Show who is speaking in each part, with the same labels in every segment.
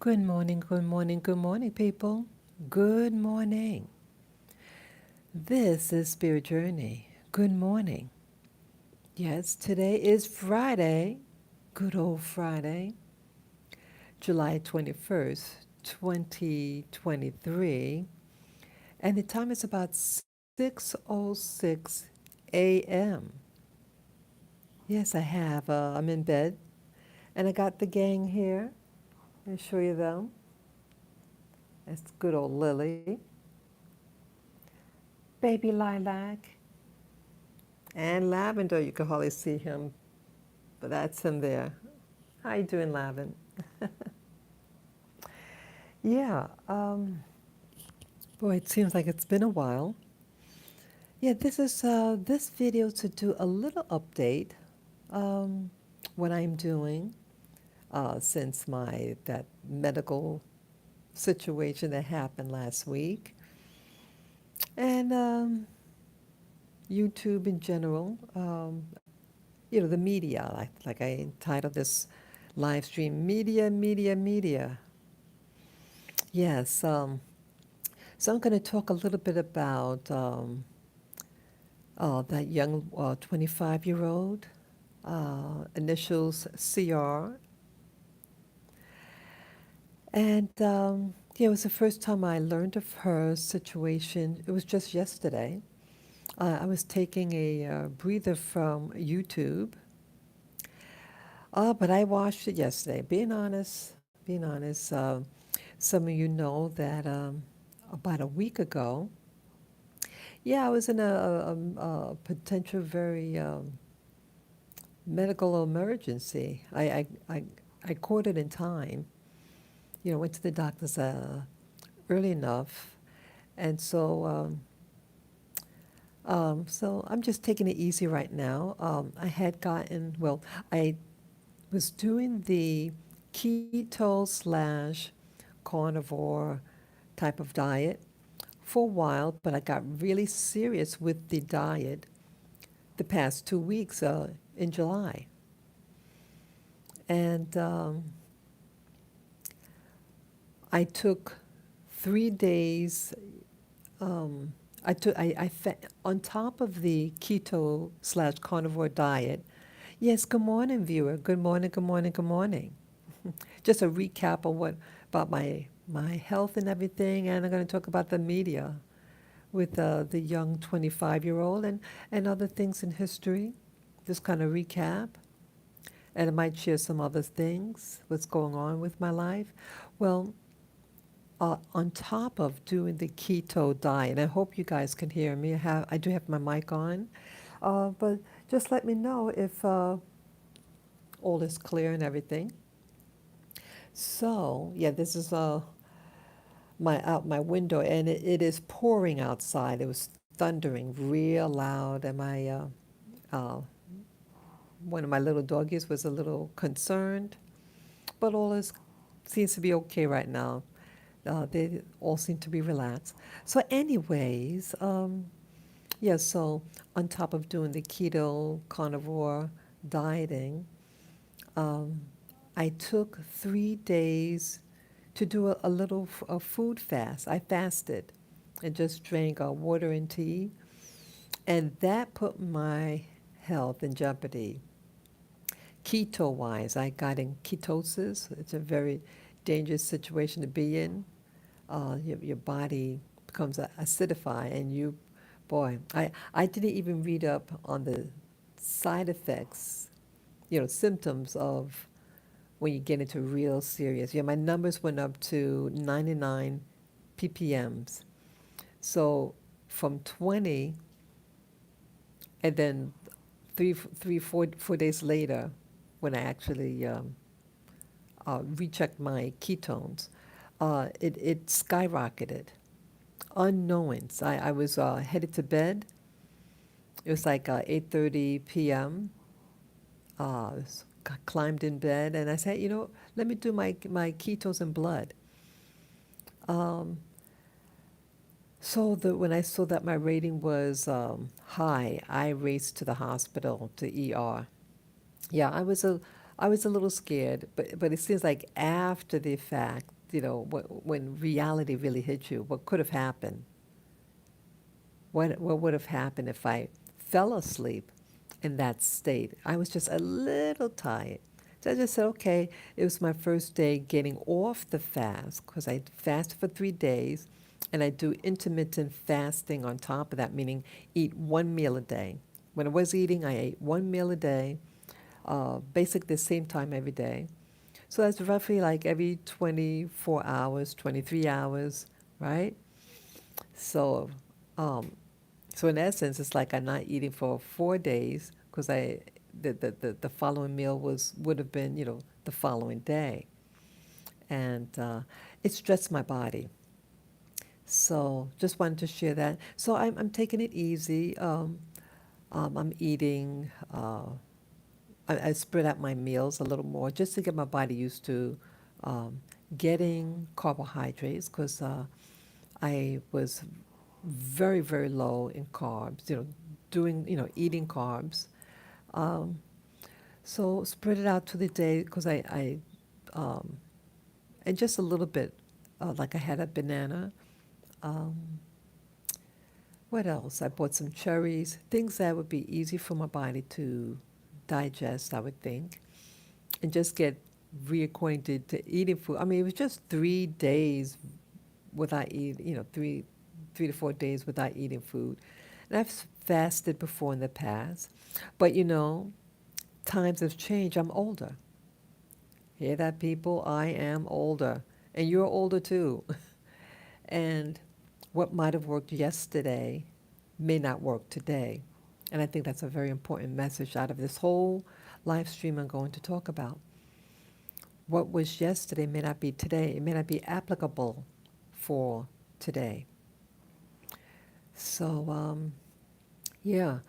Speaker 1: Good morning, good morning, good morning, people. Good morning. This is Spirit Journey. Good morning. Yes, today is Friday, good old Friday, July 21st, 2023, and the time is about 6:06 a.m. Yes, I'm in bed, and I got the gang here. I'll show you them. That's good old Lily, baby Lilac, and Lavender. You can hardly see him, but that's him there. How you doing, Lavin? Yeah, boy, it seems like it's been a while. Yeah, this video to do a little update, um, what I'm doing since my that medical situation that happened last week, and YouTube in general. The media, like I entitled this live stream, media, media, media. Yes. So I'm going to talk a little bit about that young 25-year-old, initials CR. And yeah, it was the first time I learned of her situation. It was just yesterday. I was taking a breather from YouTube, but I watched it yesterday. Being honest, some of you know that about a week ago, yeah, I was in a potential very medical emergency. I caught it in time. Went to the doctor's early enough, and so I'm just taking it easy right now. I was doing the keto slash carnivore type of diet for a while, but I got really serious with the diet the past 2 weeks in July. And I took 3 days. On top of the keto slash carnivore diet. Yes, good morning, viewer. Good morning, good morning, good morning. Just a recap of what about my health and everything, and I'm going to talk about the media with the young 25-year-old and other things in history. Just kind of recap, and I might share some other things, what's going on with my life. Well, on top of doing the keto diet, and I hope you guys can hear me. I do have my mic on, but just let me know if all is clear and everything. So yeah, this is my window, and it is pouring outside. It was thundering real loud, and my uh, one of my little doggies was a little concerned, but all is seems to be okay right now. They all seem to be relaxed. So, anyways, yeah. So on top of doing the keto carnivore dieting, um, I took 3 days to do a little a food fast. I fasted and just drank water and tea, and that put my health in jeopardy. Keto wise, I got in ketosis. It's a very dangerous situation to be in. Your body becomes acidified, and boy, I didn't even read up on the side effects, symptoms of when you get into real serious. Yeah, my numbers went up to 99 ppms. So from 20, and then 4 days later, when I actually rechecked my ketones, it skyrocketed. Unknowns. I was headed to bed. It was like 8:30 p.m. Climbed in bed, and I said, let me do my ketones and blood. Um, when I saw that my rating was high, I raced to the hospital, to ER. Yeah, I was a little scared, but it seems like after the fact, when reality really hit you, what could have happened? What would have happened if I fell asleep in that state? I was just a little tired. So I just said, okay, it was my first day getting off the fast because I fasted for 3 days and I do intermittent fasting on top of that, meaning eat one meal a day. When I was eating, I ate one meal a day, basically the same time every day. So that's roughly like every 24 hours, 23 hours, right? So, um, so in essence, it's like I'm not eating for 4 days because the following meal would have been, the following day. And it stressed my body. So just wanted to share that. So I'm taking it easy. I'm eating, I spread out my meals a little more just to get my body used to um, getting carbohydrates because I was very, very low in carbs, eating carbs. Um, so spread it out to the day because um, and just a little bit, like I had a banana. Um, what else? I bought some cherries, things that would be easy for my body to digest, I would think, and just get reacquainted to eating food. I mean, it was just 3 days without eating, 3 to 4 days without eating food. And I've fasted before in the past, but times have changed. I'm older. Hear that, people? I am older, and you're older too. And what might have worked yesterday may not work today. And I think that's a very important message out of this whole live stream I'm going to talk about. What was yesterday may not be today. It may not be applicable for today. So, yeah.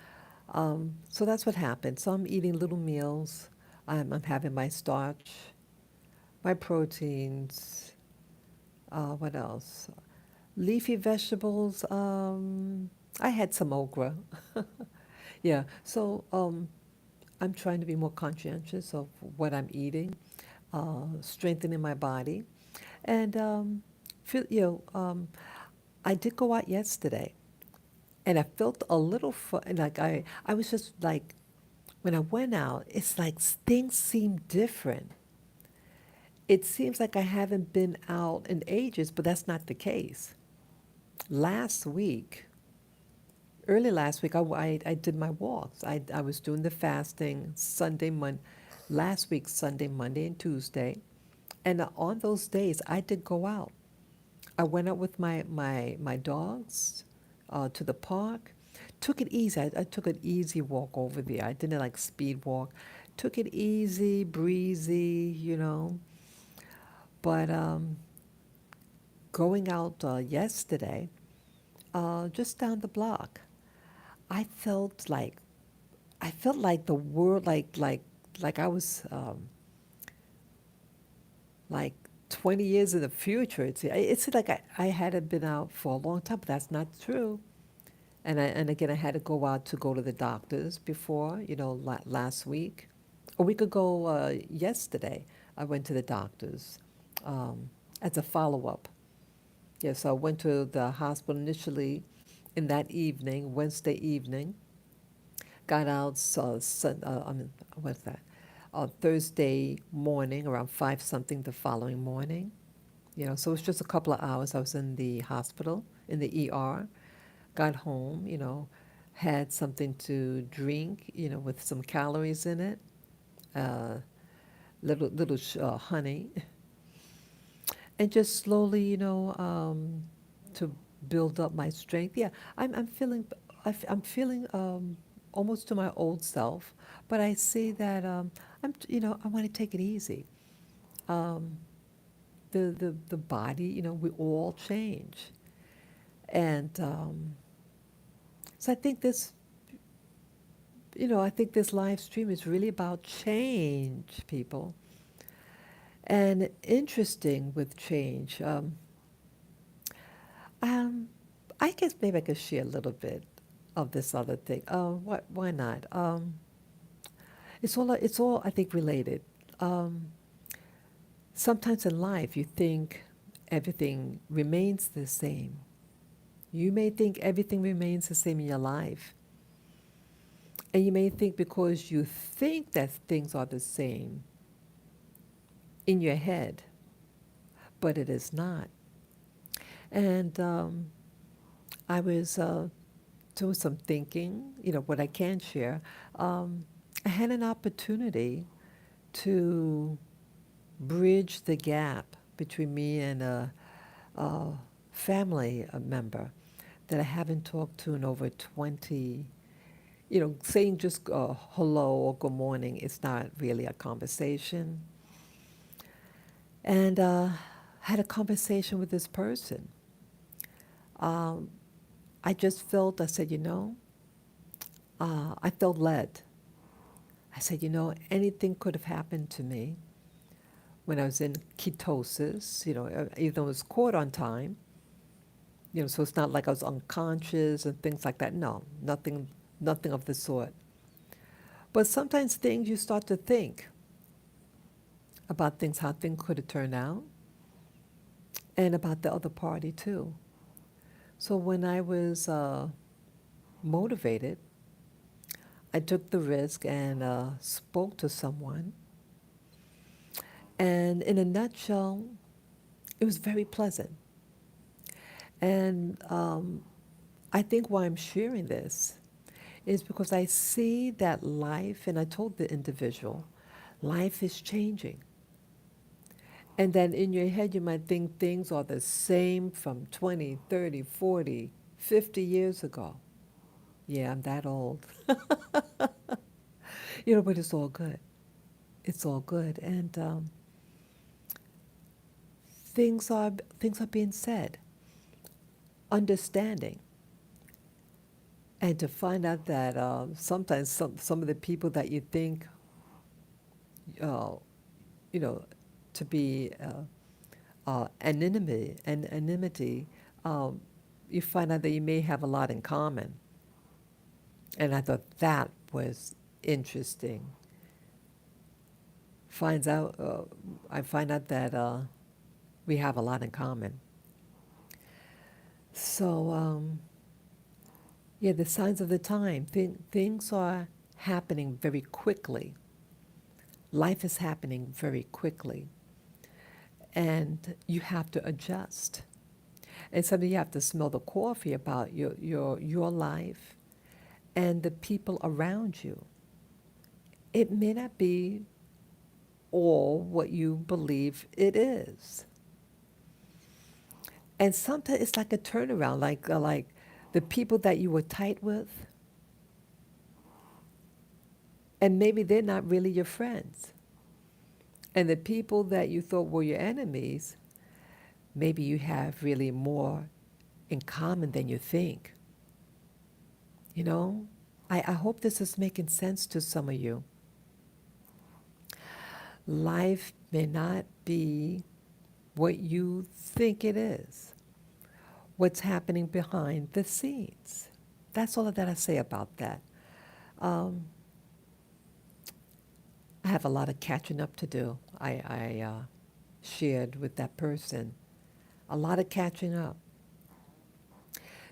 Speaker 1: So that's what happened. So I'm eating little meals. I'm having my starch, my proteins. What else? Leafy vegetables. I had some okra. Yeah. So I'm trying to be more conscientious of what I'm eating, strengthening my body, and feel, I did go out yesterday, and I felt a little like I was just like when I went out, it's like things seem different. It seems like I haven't been out in ages, but that's not the case. Last week, early last week, I did my walks. I was doing the fasting last week, Sunday, Monday, and Tuesday. And on those days, I did go out. I went out with my dogs to the park. Took it easy. I took an easy walk over there. I didn't like speed walk. Took it easy, breezy. But going out yesterday, just down the block, I felt like the world like I was like 20 years in the future. It's like I hadn't been out for a long time, but that's not true. And again, I had to go to the doctors before, last week. A week ago, yesterday, I went to the doctors um, as a follow-up. Yeah, so I went to the hospital initially in that evening, Wednesday evening. Got out, what's that? Thursday morning, around 5 something the following morning. So it was just a couple of hours. I was in the hospital, in the ER. Got home, had something to drink, with some calories in it, uh, little honey, and just slowly, to build up my strength. Yeah, I'm feeling, I'm feeling almost to my old self, but I see that I want to take it easy. Um, the body, we all change, and so I think this live stream is really about change, people. And interesting with change. Um, I guess maybe I could share a little bit of this other thing. Why not? It's all I think related. um, sometimes in life you think everything remains the same. You may think everything remains the same in your life. And you may think because you think that things are the same in your head, but it is not. And I was doing some thinking, what I can share. Um, I had an opportunity to bridge the gap between me and a family member that I haven't talked to in over 20. Saying just hello or good morning is not really a conversation. And had a conversation with this person. Um, I just felt, I said, I felt led. I said, anything could have happened to me when I was in ketosis, even though it was caught on time, so it's not like I was unconscious and things like that. No, nothing of the sort. But sometimes things you start to think about things, how things could have turned out, and about the other party too. So when I was motivated, I took the risk and spoke to someone. And in a nutshell, it was very pleasant. And I think why I'm sharing this is because I see that life, and I told the individual, life is changing. And then in your head, you might think things are the same from 20, 30, 40, 50 years ago. Yeah, I'm that old. But it's all good. It's all good. And things are being said, understanding. And to find out that sometimes some of the people that you think, uh, you know, to be anonymity, um, you find out that you may have a lot in common. And I thought that was interesting. Finds out, I find out that we have a lot in common. So, yeah, the signs of the time. Things are happening very quickly. Life is happening very quickly. And you have to adjust. And sometimes you have to smell the coffee about your life and the people around you. It may not be all what you believe it is. And sometimes it's like a turnaround, like the people that you were tight with, and maybe they're not really your friends. And the people that you thought were your enemies, maybe you have really more in common than you think. You know, I hope this is making sense to some of you. Life may not be what you think it is, what's happening behind the scenes. That's all that I say about that. Um, I have a lot of catching up to do. I shared with that person a lot of catching up.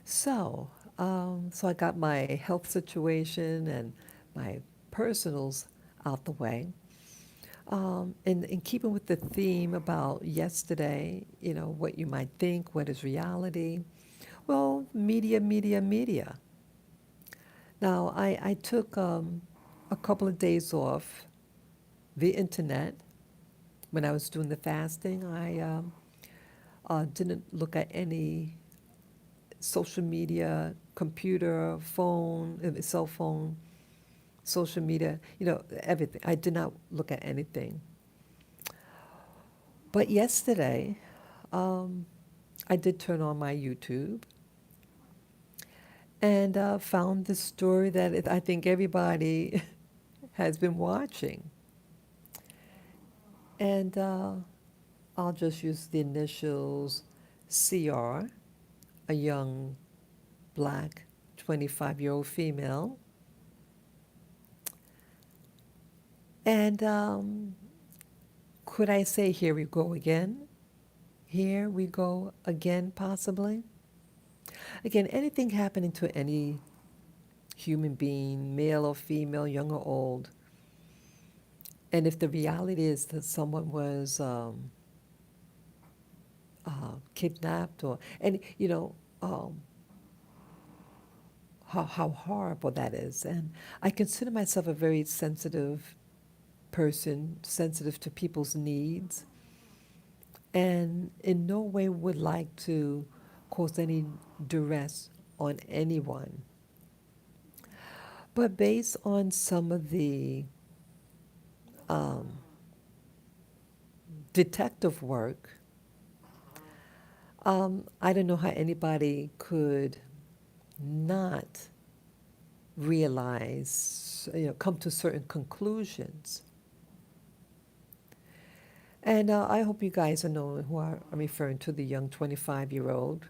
Speaker 1: So I got my health situation and my personals out the way. In keeping with the theme about yesterday, what you might think, what is reality? Well, media, media, media. Now, I took a couple of days off the internet when I was doing the fasting. I didn't look at any social media, computer, phone, cell phone, social media, everything. I did not look at anything. But yesterday, um, I did turn on my YouTube and found the story that I think everybody has been watching. And I'll just use the initials CR, a young black 25-year-old female. And Could I say, here we go again? Here we go again, possibly? Again, anything happening to any human being, male or female, young or old, and if the reality is that someone was kidnapped, or, and how horrible that is. And I consider myself a very sensitive person, sensitive to people's needs, and in no way would like to cause any duress on anyone. But based on some of the um, detective work, I don't know how anybody could not realize, come to certain conclusions. And I hope you guys are knowing who I'm referring to, the young 25-year-old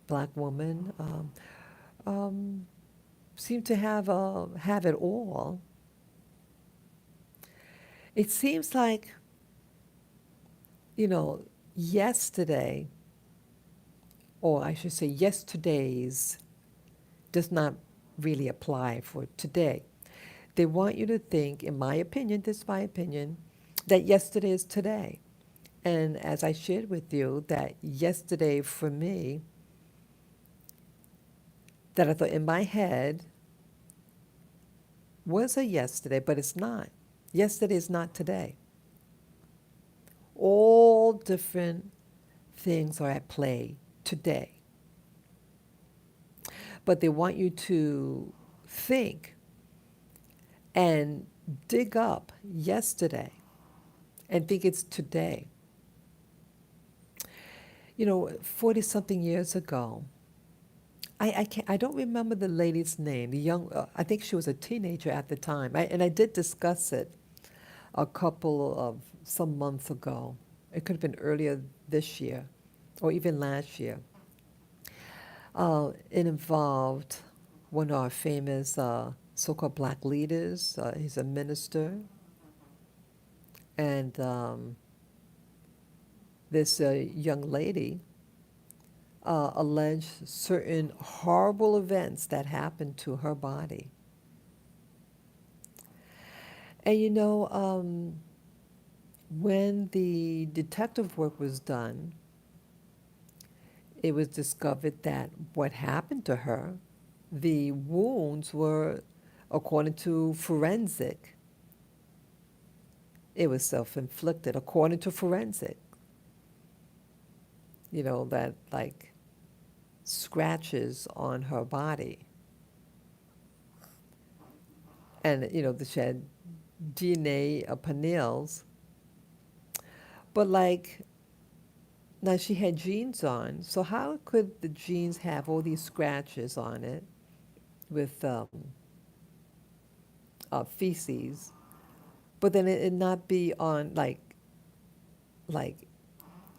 Speaker 1: black woman. Um, Seemed to have it all. It seems like, yesterday, or I should say yesterday's, does not really apply for today. They want you to think, in my opinion, this is my opinion, that yesterday is today. And as I shared with you, that yesterday for me, that I thought in my head was a yesterday, but it's not. Yesterday is not today. All different things are at play today. But they want you to think and dig up yesterday and think it's today. 40 something years ago, I don't remember the lady's name. I think she was a teenager at the time. And I did discuss it a couple of some months ago. It could have been earlier this year or even last year. It involved one of our famous so-called black leaders. He's a minister. And this young lady alleged certain horrible events that happened to her body. And when the detective work was done, it was discovered that what happened to her, the wounds were, according to forensic, it was self-inflicted, according to forensic. That like scratches on her body. And, she had DNA of her nails. But like, now she had jeans on, so how could the jeans have all these scratches on it with feces, but then it not be on like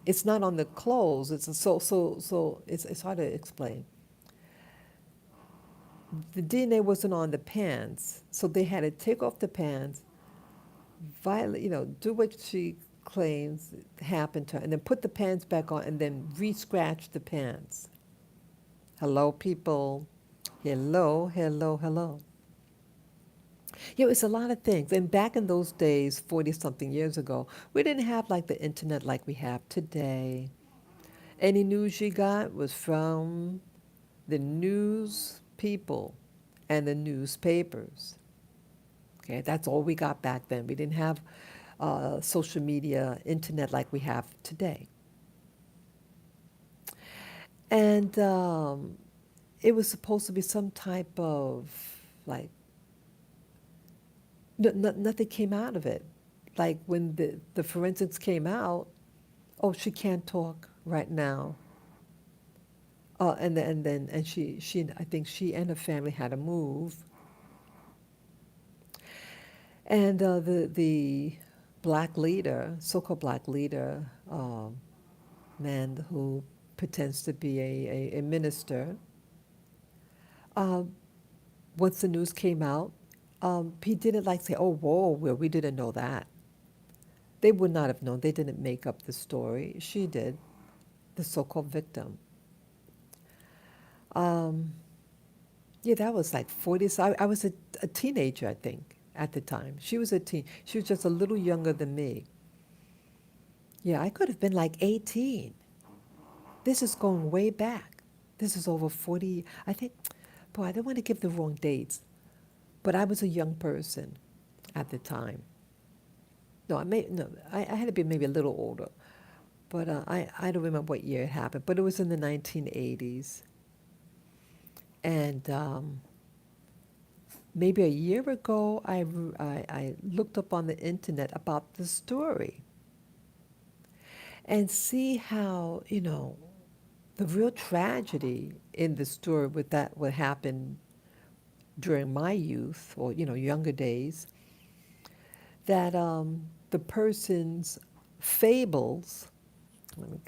Speaker 1: it's not on the clothes. So it's hard to explain. The DNA wasn't on the pants, so they had to take off the pants, violate, do what she claims happened to her, and then put the pants back on, and then re-scratch the pants. Hello, people. Hello, hello, hello. It's a lot of things. And back in those days, 40 something years ago, we didn't have like the internet like we have today. Any news you got was from the news people and the newspapers. Okay, that's all we got back then. We didn't have social media, internet like we have today. And it was supposed to be some type of like, nothing came out of it. Like when the forensics came out, oh, she can't talk right now. And she I think she and her family had to move. And the black leader, so-called black leader, man who pretends to be a minister, once the news came out, he didn't like say, oh, whoa, well, we didn't know that. They would not have known. They didn't make up the story. She did, the so-called victim. Um, yeah, that was like 40s. I was a teenager, I think, at the time. She was a teen. She was just a little younger than me. Yeah, I could have been like 18. This is going way back. This is over 40. I think, boy, I don't want to give the wrong dates, but I was a young person at the time. No, I had to be maybe a little older, but I don't remember what year it happened, but it was in the 1980s. And maybe a year ago, I looked up on the internet about the story and see how, the real tragedy in the story with that what happened during my youth or, younger days, that the person's fables, let me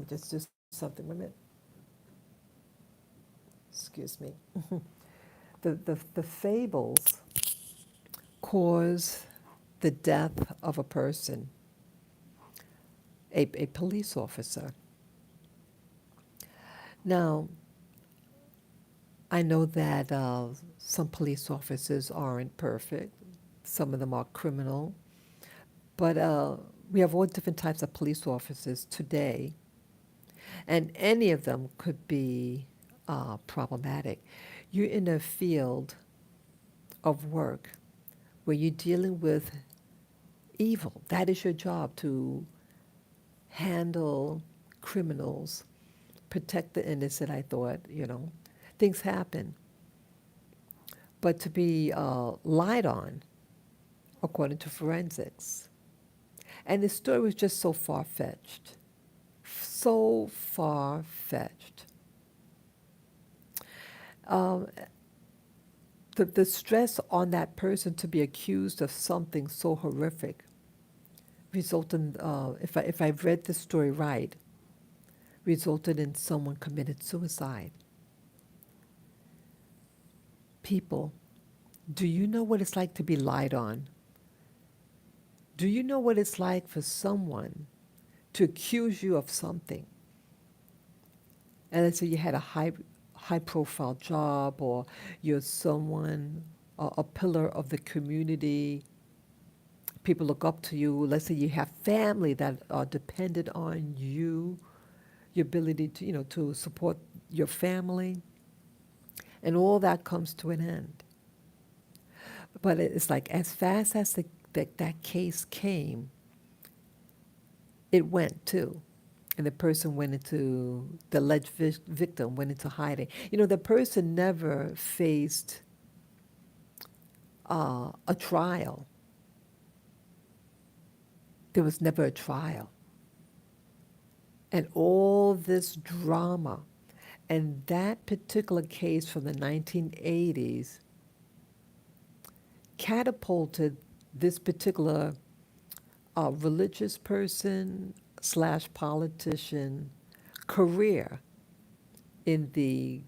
Speaker 1: just do something, wait a minute, excuse me. The fables cause the death of a person, a police officer. Now, I know that some police officers aren't perfect. Some of them are criminal. But we have all different types of police officers today, and any of them could be problematic. You're in a field of work where you're dealing with evil. That is your job, to handle criminals, protect the innocent, I thought. Things happen. But to be lied on, according to forensics. And the story was just so far-fetched. So far-fetched. Um, the stress on that person to be accused of something so horrific resulted in, if I've read the story right, resulted in someone committed suicide. People, do you know what it's like to be lied on? Do you know what it's like for someone to accuse you of something? And let's say you had a high profile job, or you're someone, a pillar of the community. People look up to you. Let's say you have family that are dependent on you, your ability to, to support your family, and all that comes to an end. But it's like as fast as that case came, it went too. And the person went into, the alleged victim went into hiding. The person never faced a trial. There was never a trial. And all this drama. And that particular case from the 1980s catapulted this particular religious person slash politician career in the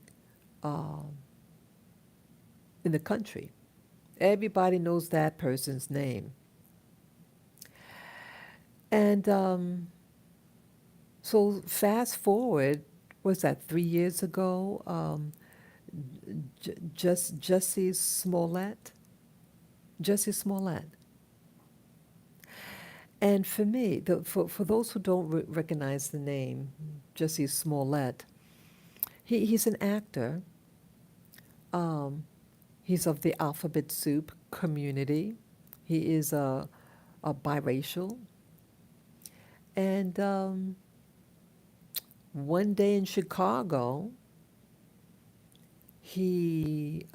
Speaker 1: country. Everybody knows that person's name. And so fast forward, was that 3 years ago? Jussie Smollett. Jussie Smollett. And for me, for those who don't recognize the name, Jussie Smollett, he's an actor. He's of the Alphabet Soup community. He is a biracial. And one day in Chicago, he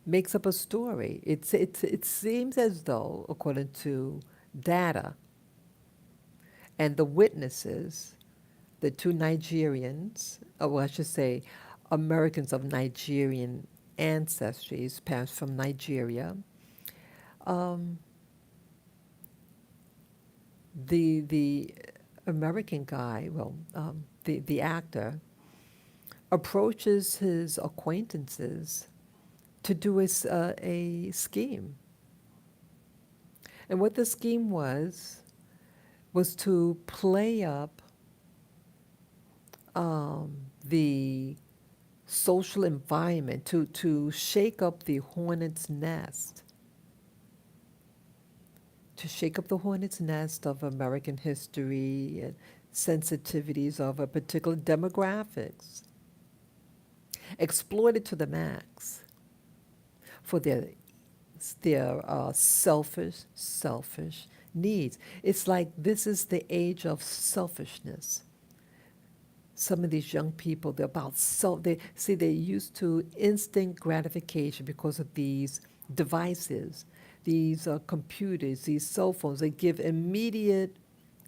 Speaker 1: makes up a story. It seems as though, according to data and the witnesses, the two Nigerians, well, I should say Americans of Nigerian ancestries, parents from Nigeria, the American guy, well, the actor, approaches his acquaintances to do a scheme. And what the scheme was to play up the social environment, to shake up the hornet's nest, to shake up the hornet's nest of American history and sensitivities of a particular demographics, exploited to the max for their selfish needs. It's like this is the age of selfishness. Some of these young people, they're about self. They see they're used to instant gratification because of these devices, these computers, these cell phones. They give immediate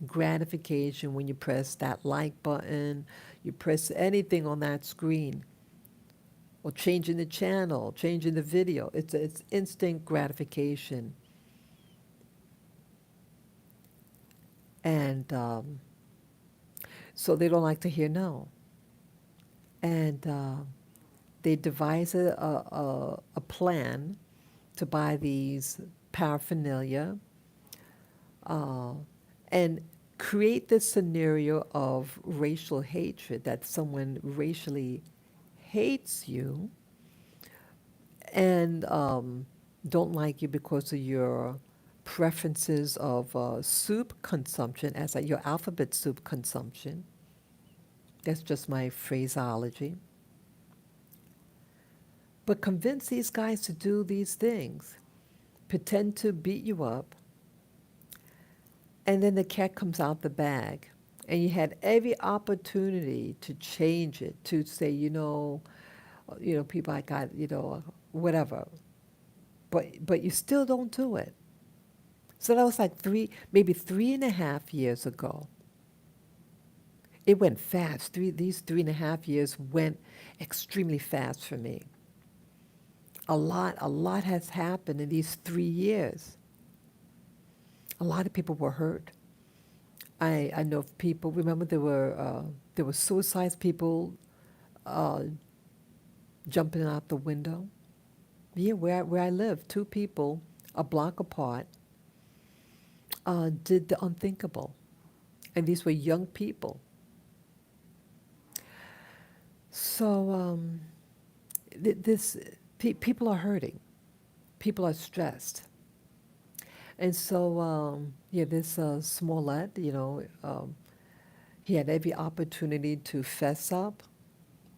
Speaker 1: gratification when you press that like button, you press anything on that screen, or changing the channel, changing the video. It's instant gratification. And so they don't like to hear no. And they devise a plan to buy these paraphernalia uh, and create this scenario of racial hatred, that someone racially hates you and don't like you because of your preferences of soup consumption, as your alphabet soup consumption. That's just my phraseology. But convince these guys to do these things, pretend to beat you up, and then the cat comes out the bag. And you had every opportunity to change it, to say, people, I got, whatever. But you still don't do it. So that was like maybe 3.5 years ago. It went fast. These 3.5 years went extremely fast for me. A lot has happened in these 3 years. A lot of people were hurt. I know of people. Remember, there were suicides, people uh, jumping out the window. Yeah, where I live, two people a block apart did the unthinkable, and these were young people. So people are hurting, people are stressed, and so yeah, this Smollett, he had every opportunity to fess up,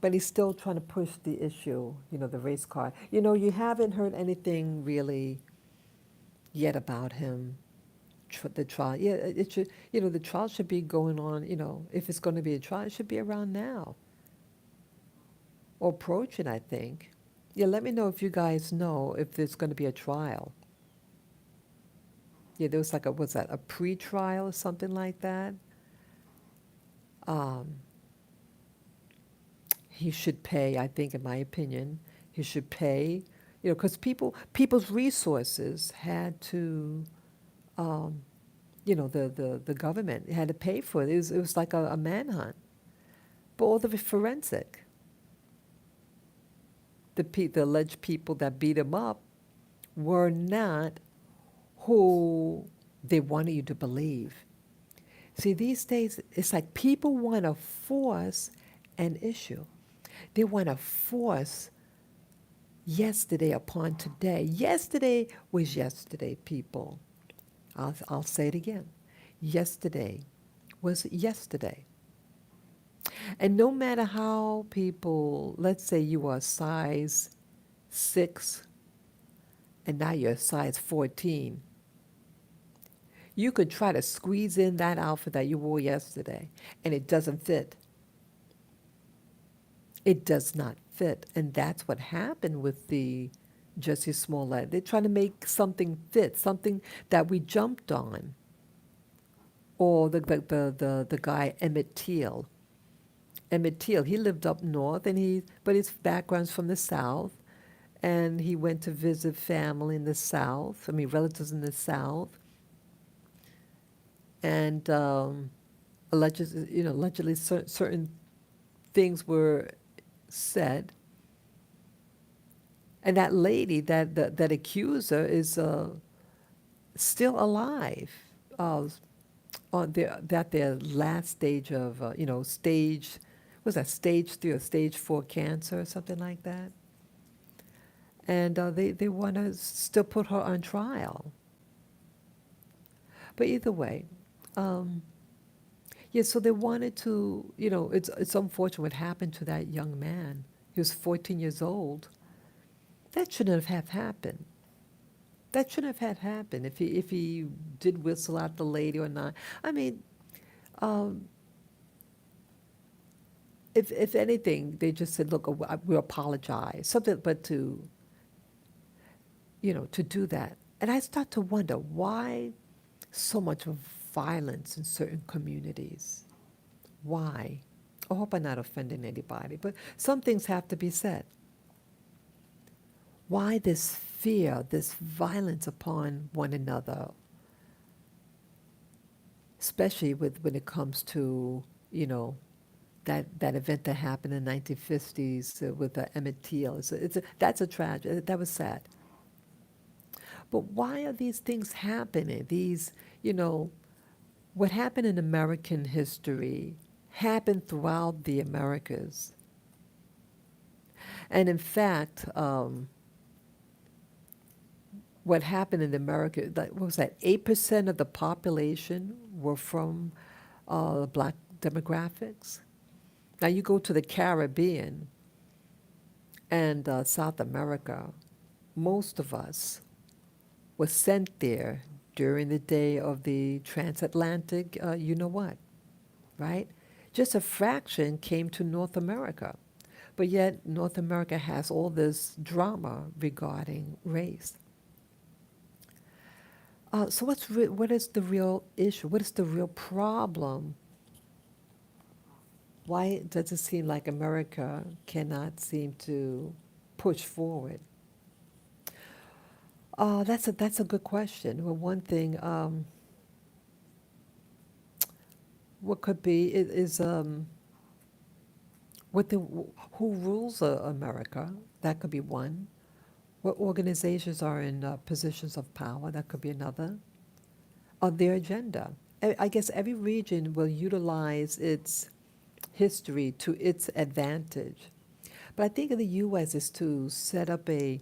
Speaker 1: but he's still trying to push the issue, the race car. You haven't heard anything really yet about him. The trial, yeah, it should, the trial should be going on, if it's going to be a trial, it should be around now or approaching, I think. Yeah, let me know if you guys know if there's going to be a trial. Yeah, there was like what's that, a pre-trial or something like that? Um, he should pay, I think, in my opinion, he should pay, because people's resources had to, um, the government had to pay for it. It was like a manhunt. But all the forensic, the alleged people that beat him up were not who they wanted you to believe. See, these days, it's like people want to force an issue. They want to force yesterday upon today. Yesterday was yesterday, people. I'll say it again. Yesterday was yesterday. And no matter how people, let's say you are size 6 and now you're size 14, you could try to squeeze in that outfit that you wore yesterday, and it doesn't fit. It does not fit. And that's what happened with the Jussie Smollett. They're trying to make something fit, something that we jumped on. Or the guy Emmett Till. Emmett Till, he lived up north, but his background's from the South, and he went to visit family in the South. I mean, relatives in the South, and allegedly certain things were said. And that lady, that accuser, is still alive, uh, on their last stage of, stage, was that stage 3 or stage 4 cancer or something like that? And they want to still put her on trial. But either way, um, yeah, so they wanted to, it's unfortunate what happened to that young man. He was 14 years old. That shouldn't have happened. That shouldn't have had happened if he did whistle at the lady or not. I mean, um, if anything, they just said, "Look, we apologize," something, but to do that, and I start to wonder why so much violence in certain communities. Why? I hope I'm not offending anybody, but some things have to be said. Why this fear, this violence upon one another, especially when it comes to, you know, that event that happened in the 1950s with Emmett Till. That's a tragedy. That was sad. But why are these things happening? You know, what happened in American history happened throughout the Americas. And in fact, what happened in America, what was that, 8% of the population were from black demographics. Now you go to the Caribbean and South America, most of us were sent there during the day of the transatlantic, you know what, right? Just a fraction came to North America. But yet, North America has all this drama regarding race. So, what is the real issue? What is the real problem? Why does it seem like America cannot seem to push forward? That's a good question. Well, one thing, what could be is who rules America? That could be one. What organizations are in positions of power? That could be another. On their agenda. I guess every region will utilize its history to its advantage. But I think in the U.S. is to set up a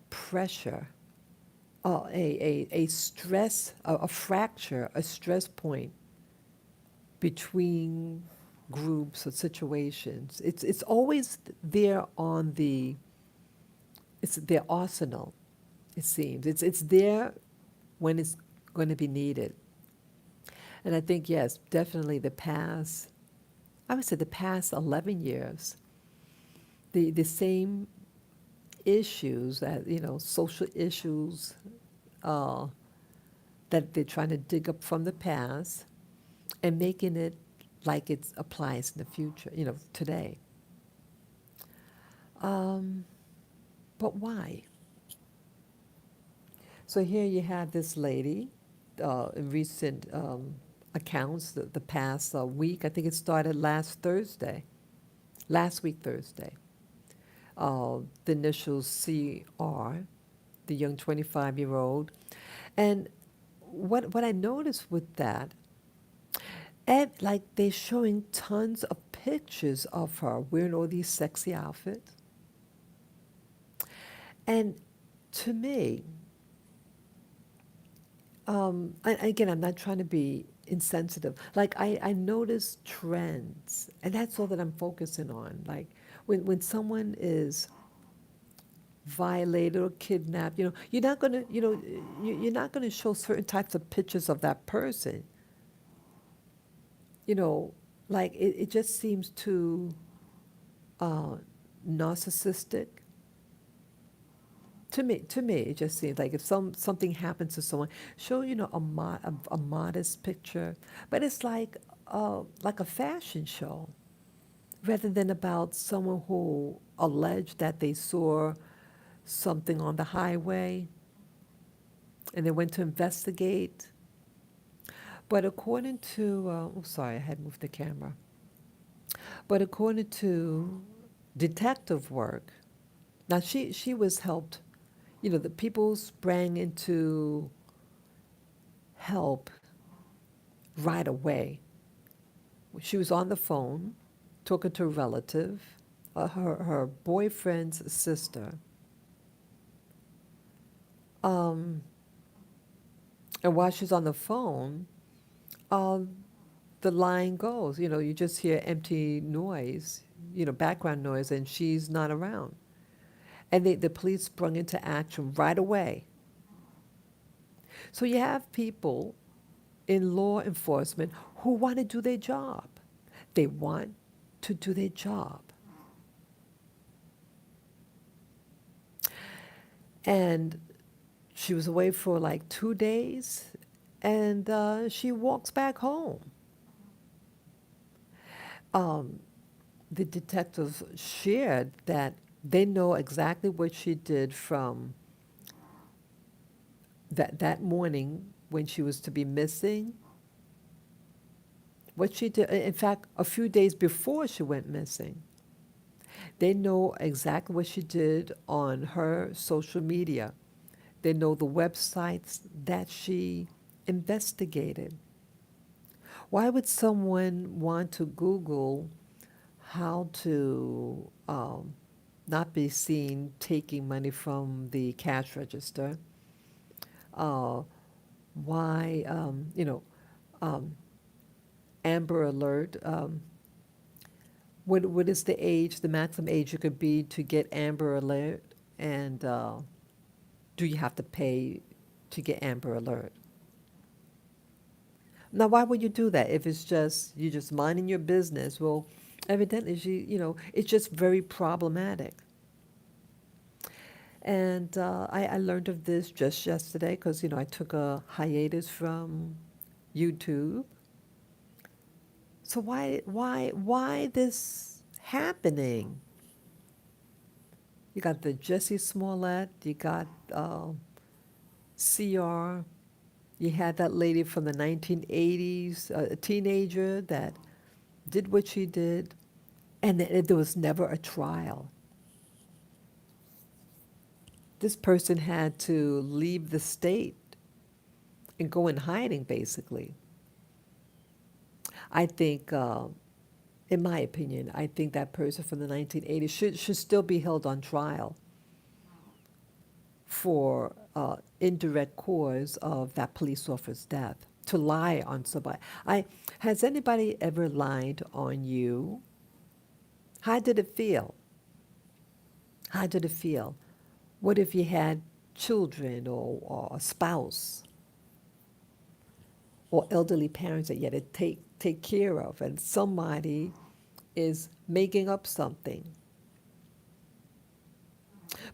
Speaker 1: pressure, a stress, a fracture, a stress point between groups or situations. It's always there on it's their arsenal, it seems. It's there when it's going to be needed. And I think, yes, definitely I would say the past 11 years, the same issues that, social issues uh, that they're trying to dig up from the past and making it like it applies in the future, today. Um, but why? So here you have this lady, in recent accounts, the past week, I think it started last week Thursday. The initials CR, the young 25-year-old. And what I noticed with that, and like they're showing tons of pictures of her wearing all these sexy outfits. And to me, and again, I'm not trying to be insensitive. Like I notice trends, and that's all that I'm focusing on. Like when someone is violated or kidnapped, you're not gonna, you're not gonna show certain types of pictures of that person. You know, like it just seems too uh, narcissistic. To me, it just seems like if something happens to someone, show a modest picture, but it's like a fashion show rather than about someone who alleged that they saw something on the highway and they went to investigate. But according to, oh sorry, I had moved the camera. But according to detective work, now she was helped. The people sprang into help right away. She was on the phone talking to a relative, her boyfriend's sister. Um, and while she's on the phone, uh, the line goes, you just hear empty noise, background noise, and she's not around. And the police sprung into action right away. So you have people in law enforcement who want to do their job. They want to do their job. And she was away for like 2 days, and she walks back home. Um, the detectives shared that they know exactly what she did from that morning when she was to be missing. What she did, in fact, a few days before she went missing. They know exactly what she did on her social media. They know the websites that she investigated. Why would someone want to Google how to not be seen taking money from the cash register? Uh, why, um, Amber Alert? What is the age, the maximum age you could be to get Amber Alert? And do you have to pay to get Amber Alert? Now, why would you do that if it's just you're just minding your business? Well, evidently, it's just very problematic. And I learned of this just yesterday because I took a hiatus from YouTube. So why this happening? You got the Jesse Smollett, you got CR, you had that lady from the 1980s, a teenager that did what she did, and there was never a trial. This person had to leave the state and go in hiding, basically. I think, in my opinion, I think that person from the 1980s should still be held on trial for indirect cause of that police officer's death, to lie on somebody. Has anybody ever lied on you? How did it feel? How did it feel? What if you had children or a spouse or elderly parents that you had to take care of, and somebody is making up something?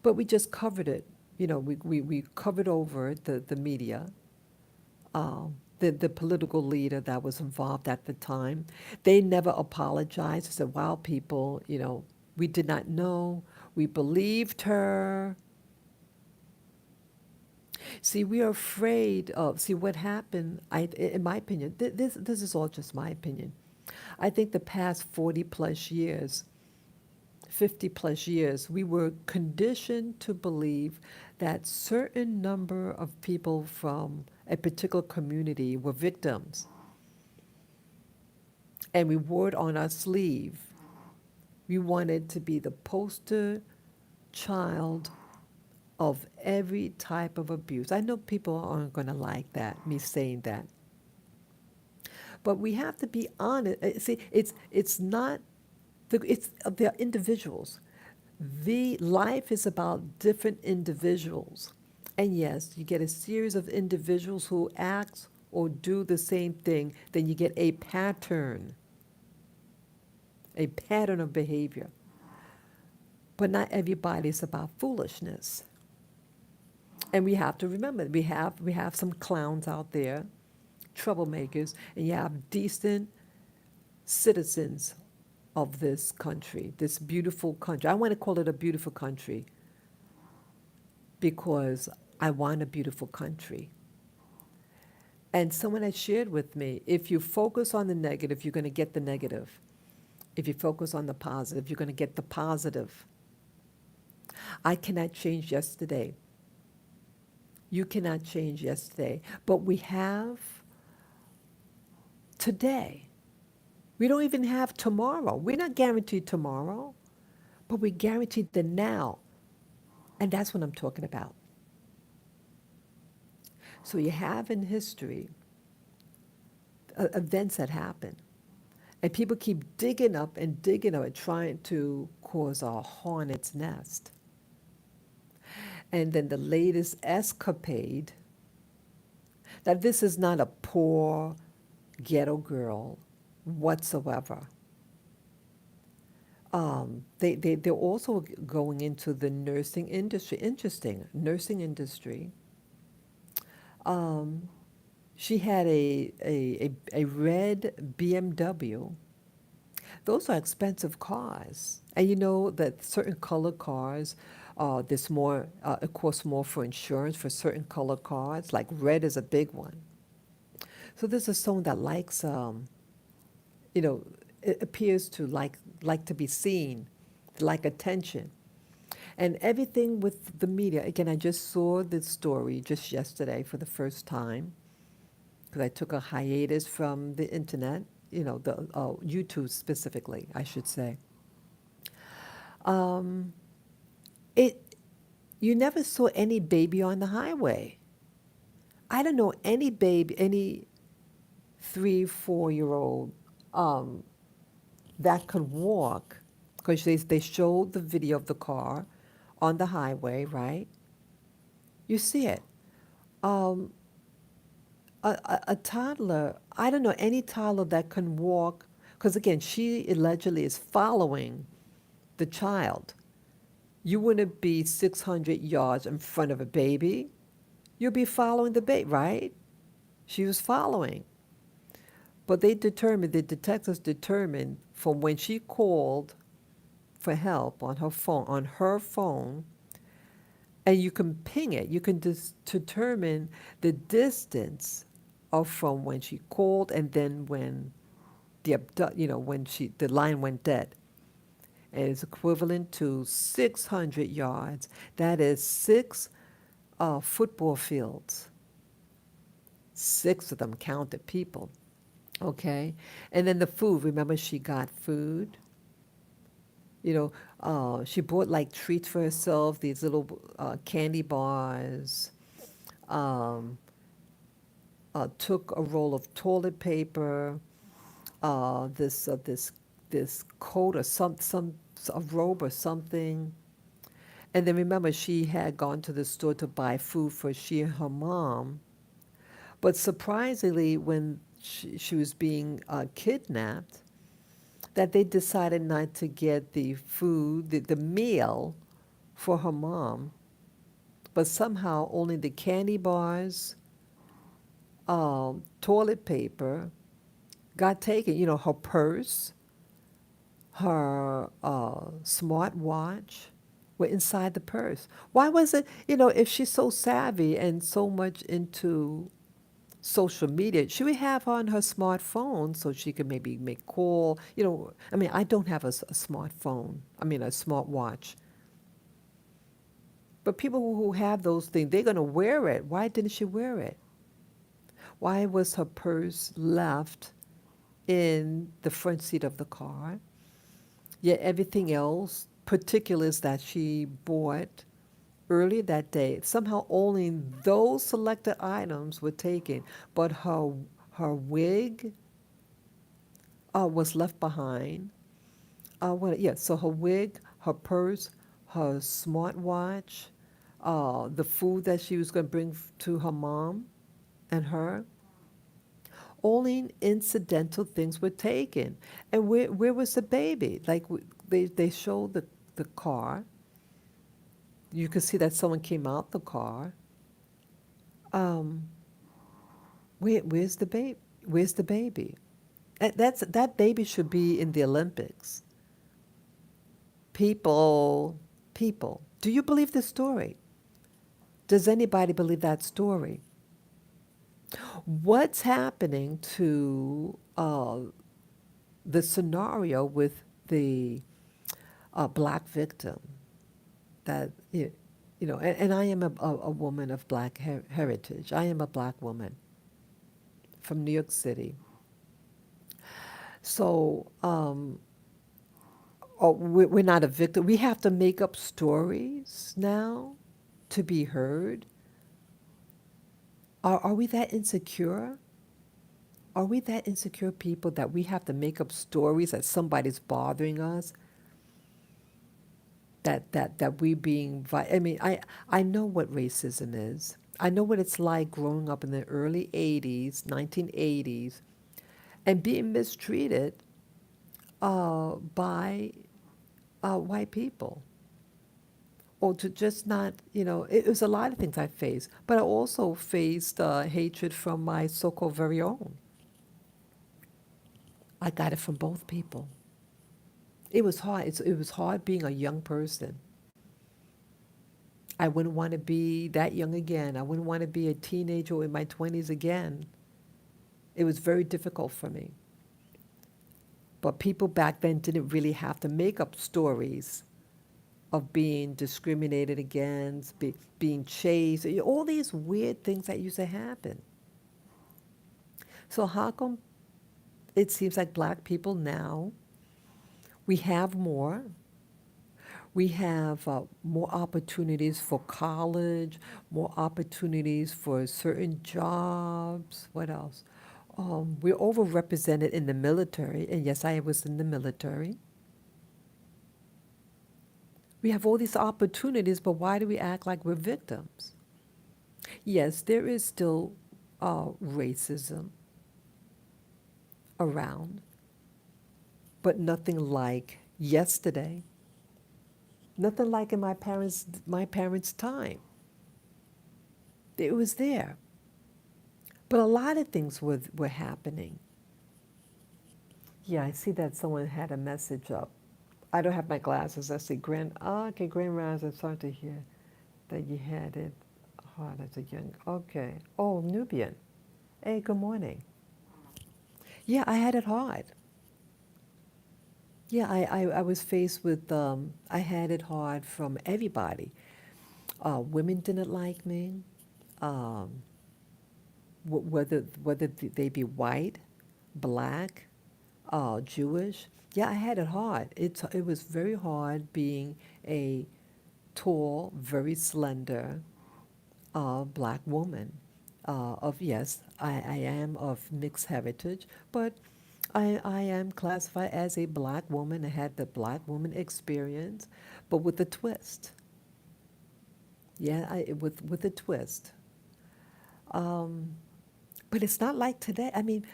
Speaker 1: But we just covered it. We covered over the media, the political leader that was involved at the time. They never apologized. They said, wow, people, we did not know. We believed her. See, we are afraid of, see what happened, in my opinion, this is all just my opinion. I think the past 40 plus years, 50 plus years, we were conditioned to believe that certain number of people from a particular community were victims. And we wore it on our sleeve. We wanted to be the poster child of every type of abuse. I know people aren't going to like that, me saying that. But we have to be honest. See, it's not, they're individuals. The life is about different individuals. And yes, you get a series of individuals who act or do the same thing, then you get a pattern of behavior. But not everybody is about foolishness. And we have to remember, we have some clowns out there, troublemakers, and you have decent citizens of this country, this beautiful country. I want to call it a beautiful country because I want a beautiful country. And someone had shared with me, if you focus on the negative, you're going to get the negative. If you focus on the positive, you're going to get the positive. I cannot change yesterday. You cannot change yesterday, but we have today. We don't even have tomorrow. We're not guaranteed tomorrow, but we're guaranteed the now. And that's what I'm talking about. So you have in history events that happen, and people keep digging up and trying to cause a hornet's nest. And then the latest escapade, that this is not a poor ghetto girl whatsoever. They're also going into the nursing industry. Interesting, nursing industry. Um, she had a red BMW. Those are expensive cars. And you know that certain color cars, there's more, it costs more for insurance for certain color cars, like red is a big one. So this is someone that likes, you know, it appears to like to be seen, to like attention. And everything with the media, again, I just saw this story just yesterday for the first time because I took a hiatus from the internet, the YouTube specifically, I should say. Um, it you never saw any baby on the highway. I don't know any baby, any 3, 4-year-old um, that could walk because they showed the video of the car on the highway, right? You see it. Um, a toddler, I don't know any toddler that can walk, because again, she allegedly is following the child. You wouldn't be 600 yards in front of a baby. You'll be following the baby, right? She was following. But the detectives determined from when she called for help on her phone, and you can ping it, you can determine the distance of from when she called and then when the line went dead. And it's equivalent to 600 yards. That is six football fields. Six of them counted people. Okay. And then the food, remember she got food. She bought like treats for herself, these little candy bars, um, took a roll of toilet paper, this coat or some a robe or something. And then remember, she had gone to the store to buy food for she and her mom. But surprisingly, when she was being kidnapped, that they decided not to get the food, the meal for her mom, but somehow only the candy bars, toilet paper got taken. Her purse, her smartwatch were inside the purse. Why was it, if she's so savvy and so much into social media, she would have on her smartphone so she could maybe make call. I mean, I don't have a smartphone. I mean, a smartwatch. But people who have those things, they're going to wear it. Why didn't she wear it? Why was her purse left in the front seat of the car? Yet everything else, particulars that she bought earlier that day, somehow only those selected items were taken, but her wig was left behind. So her wig, her purse, her smartwatch, the food that she was going to bring to her mom and her, only incidental things were taken. And where was the baby? Like they showed the car. You could see that someone came out the car. Um, where's the baby? Where's the baby? That baby should be in the Olympics. People, people. Do you believe this story? Does anybody believe that story? What's happening to the scenario with the black victim? That And I am a woman of black heritage. I am a black woman from New York City. So we're not a victim. We have to make up stories now to be heard. Are we that insecure? Are we that insecure people that we have to make up stories that somebody's bothering us? That we being I mean, I know what racism is. I know what it's like growing up in the early 80s, 1980s, and being mistreated by white people. Or to just not, it was a lot of things I faced, but I also faced hatred from my so-called very own. I got it from both people. It was hard. It was hard being a young person. I wouldn't want to be that young again. I wouldn't want to be a teenager in my 20s again. It was very difficult for me. But people back then didn't really have to make up stories of being discriminated against, being chased, all these weird things that used to happen. So how come it seems like black people now, we have more? We have more opportunities for college, more opportunities for certain jobs. What else? We're overrepresented in the military, and yes, I was in the military. We have all these opportunities, but why do we act like we're victims? Yes, there is still racism around, but nothing like yesterday. Nothing like in my parents' time. It was there. But a lot of things were happening. Yeah, I see that someone had a message up. I don't have my glasses. I see okay, Grand Rise, I'm sorry to hear that you had it hard as a young, okay. Oh, Nubian. Hey, good morning. Yeah, I had it hard. Yeah, I was faced with, I had it hard from everybody. Women didn't like me, um, whether they be white, black, Jewish. Yeah, I had it hard. It was very hard being a tall, very slender, black woman. Yes, I am of mixed heritage, but I am classified as a black woman. I had the black woman experience, but with a twist. Yeah, with a twist. Um, but it's not like today. I mean,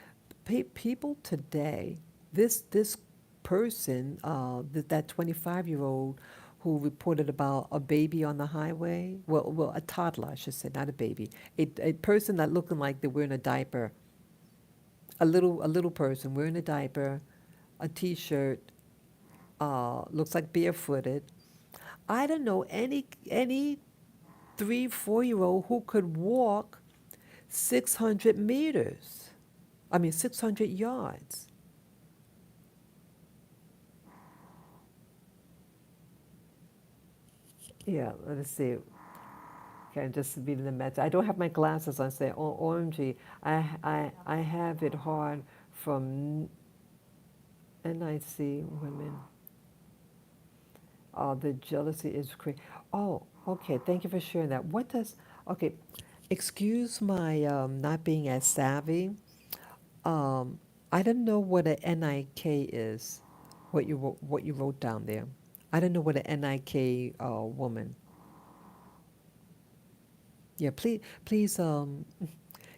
Speaker 1: people today, this person, that 25-year-old who reported about a baby on the highway, well, a toddler, I should say, not a baby, a person that looking like they're wearing a diaper, a little person wearing a diaper, a t-shirt, looks like barefooted. I don't know any 3, 4-year-old who could walk 600 meters. I mean, 600 yards. Yeah, let's see. Okay, just reading the message. I don't have my glasses on. Say, oh, OMG, I have it hard from NIC women. Oh, the jealousy is crazy. Oh, okay. Thank you for sharing that. Okay, excuse my not being as savvy. Um, I don't know what a NIK is, what you wrote down there. I don't know what a NIK woman. Yeah, please,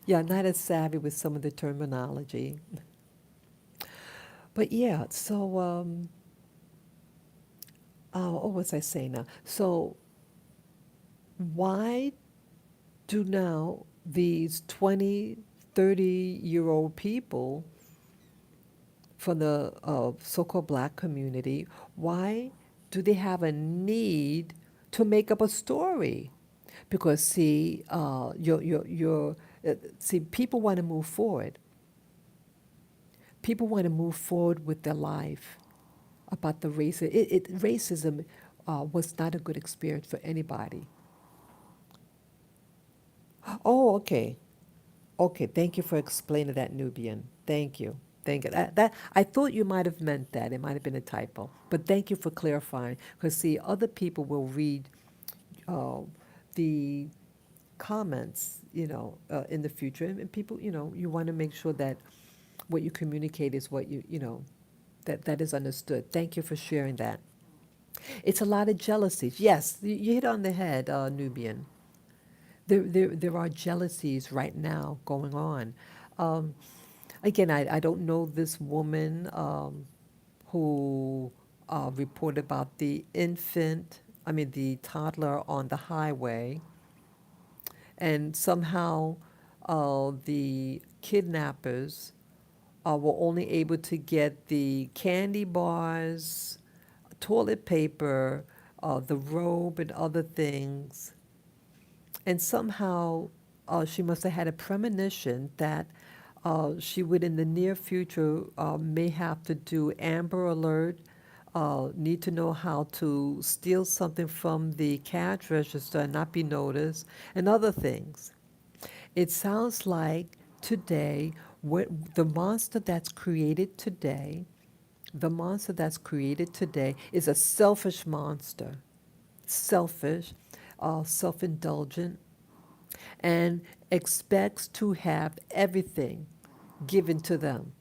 Speaker 1: yeah, not as savvy with some of the terminology. But yeah, so, what was I saying now? So, why do now these 20, 30-year-old people from the so-called black community, why do they have a need to make up a story? Because see, see, people want to move forward. People want to move forward with their life. About the racism, racism was not a good experience for anybody. Oh, okay. Okay, thank you for explaining that, Nubian. Thank you. Thank you. That I thought you might have meant that. It might have been a typo. But thank you for clarifying. Because see, other people will read uh, the comments, in the future, and people, you want to make sure that what you communicate is what that is understood. Thank you for sharing that. It's a lot of jealousies. Yes, you hit on the head, Nubian. There are jealousies right now going on. Um, Again, I don't know this woman who reported about the toddler on the highway, and somehow the kidnappers were only able to get the candy bars, toilet paper, the robe, and other things. And somehow she must have had a premonition that she would, in the near future, may have to do Amber Alert, need to know how to steal something from the cash register and not be noticed, and other things. It sounds like today, the monster that's created today, the monster that's created today is a selfish monster. Selfish, self indulgent, and expects to have everything given to them.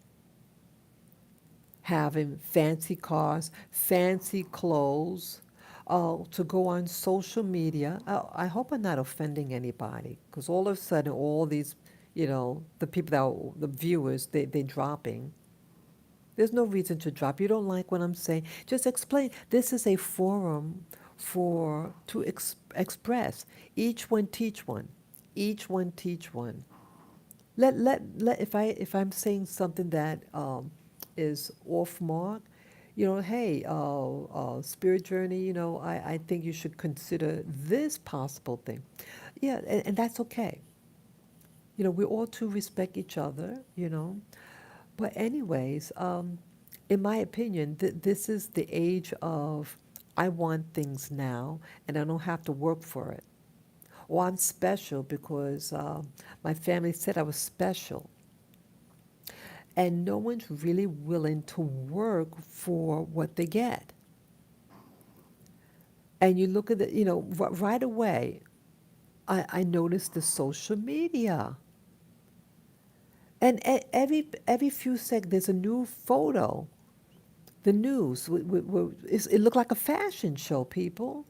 Speaker 1: Having fancy cars, fancy clothes, to go on social media. I hope I'm not offending anybody, because all of a sudden, all these, the people the viewers, they're dropping. There's no reason to drop. You don't like what I'm saying? Just explain. This is a forum to express. Each one teach one. Each one teach one. If I'm saying something that is off mark, hey, spirit journey, I think you should consider this possible thing. Yeah, and that's okay. We ought to respect each other. But anyways, in my opinion, this is the age of I want things now, and I don't have to work for it. Or I'm special because my family said I was special. And no one's really willing to work for what they get. And you look at right away, I noticed the social media. And every few seconds, there's a new photo. The news, it looked like a fashion show, people.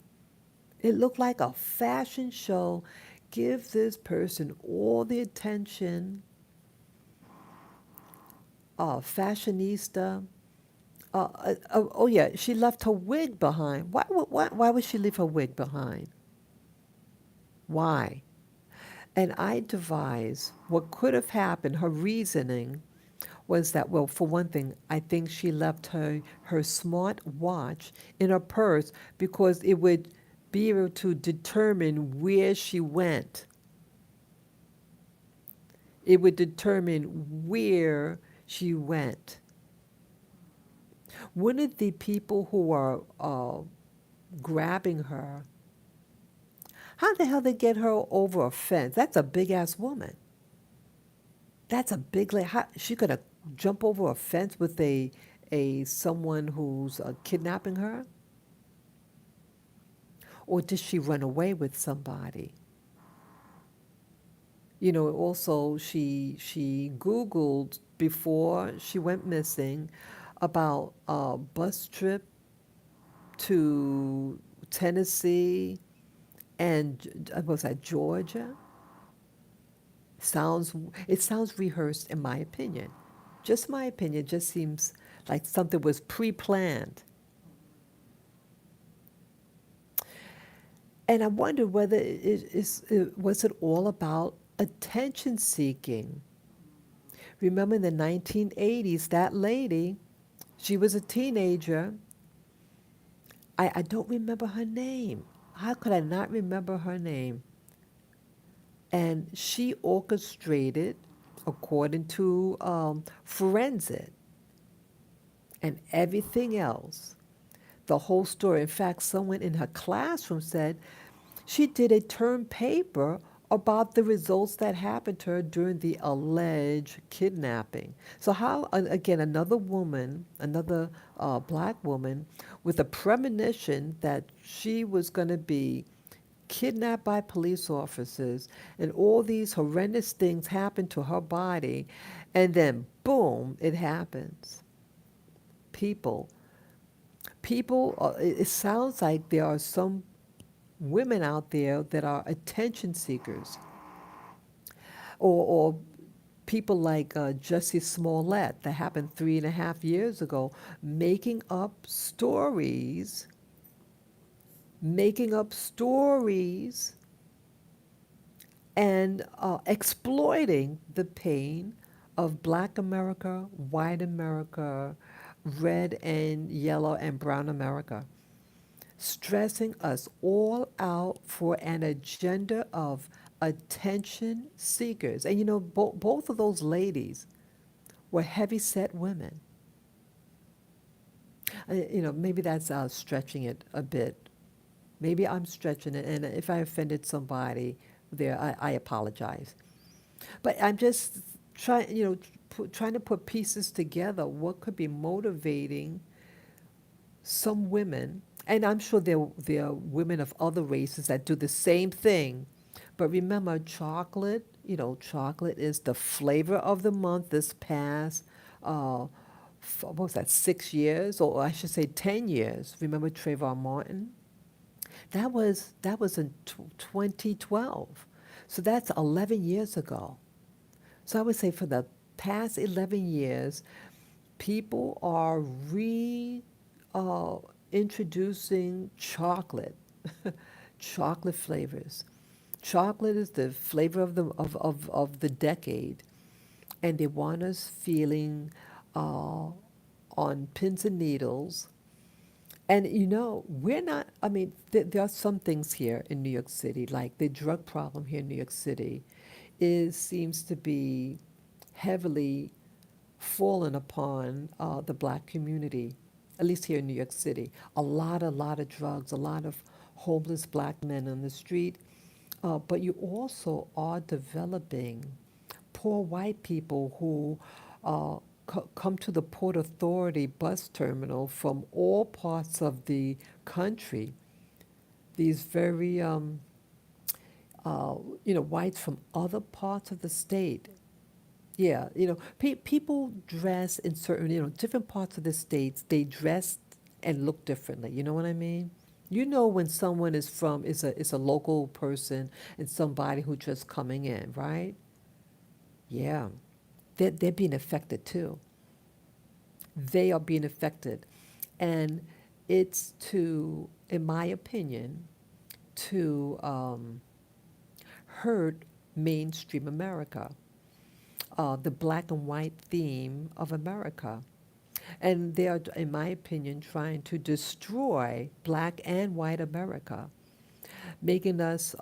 Speaker 1: It looked like a fashion show. Give this person all the attention. Fashionista. Oh yeah, she left her wig behind. Why would she leave her wig behind? Why? And I devised what could have happened. Her reasoning was that, well, for one thing, I think she left her smart watch in her purse because it would be able to determine where she went. It would determine where she went. Wouldn't the people who are grabbing her, how the hell they get her over a fence? That's a big ass woman. That's a big lady. How, she could have jumped over a fence with a someone who's kidnapping her, or did she run away with somebody? Also she Googled before she went missing about a bus trip to Tennessee and was that Georgia? Sounds it sounds rehearsed in my opinion. Just my opinion. Just seems like something was pre-planned. And I wonder whether was it all about attention seeking. Remember in the 1980s, that lady, she was a teenager. I don't remember her name. How could I not remember her name? And she orchestrated, according to forensic and everything else, the whole story. In fact, someone in her classroom said she did a term paper about the results that happened to her during the alleged kidnapping. So, how, again, another woman, another black woman, with a premonition that she was going to be kidnapped by police officers, and all these horrendous things happen to her body, and then boom, it happens. People, it sounds like there are some women out there that are attention seekers, or people like Jussie Smollett, that happened 3.5 years ago, making up stories, making up stories, and exploiting the pain of Black America, white America, red and yellow and brown America, stressing us all out for an agenda of attention seekers. And both of those ladies were heavy set women. Maybe that's stretching it a bit. Maybe I'm stretching it, and if I offended somebody there, I apologize. But I'm just trying to put pieces together. What could be motivating some women, and I'm sure there are women of other races that do the same thing. But remember, chocolate is the flavor of the month this past, what was that, 6 years, or I should say 10 years. Remember Trayvon Martin? That was in 2012. So that's 11 years ago. So I would say for the past 11 years, people are uh, introducing chocolate, chocolate flavors. Chocolate is the flavor of the decade, and they want us feeling uh, on pins and needles. And we're not, I mean, there are some things here in New York City, like the drug problem here in New York City seems to be heavily fallen upon the black community, at least here in New York City. A lot of drugs, a lot of homeless black men on the street. But you also are developing poor white people who come to the Port Authority bus terminal from all parts of the country. These very, whites from other parts of the state. Yeah, people dress in certain, different parts of the states. They dress and look differently. You know what I mean? When someone is a local person and somebody who just coming in, right? Yeah, they're being affected too. They are being affected, and it's in my opinion, to hurt mainstream America, the black and white theme of America. And they are, in my opinion, trying to destroy black and white America, making us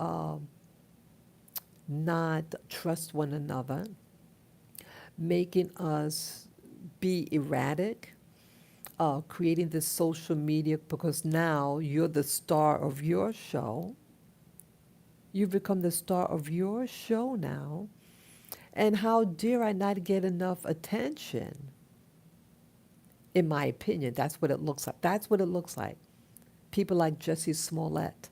Speaker 1: not trust one another, making us be erratic, creating this social media because now you're the star of your show. You've become the star of your show now. And how dare I not get enough attention? In my opinion, that's what it looks like. That's what it looks like. People like Jussie Smollett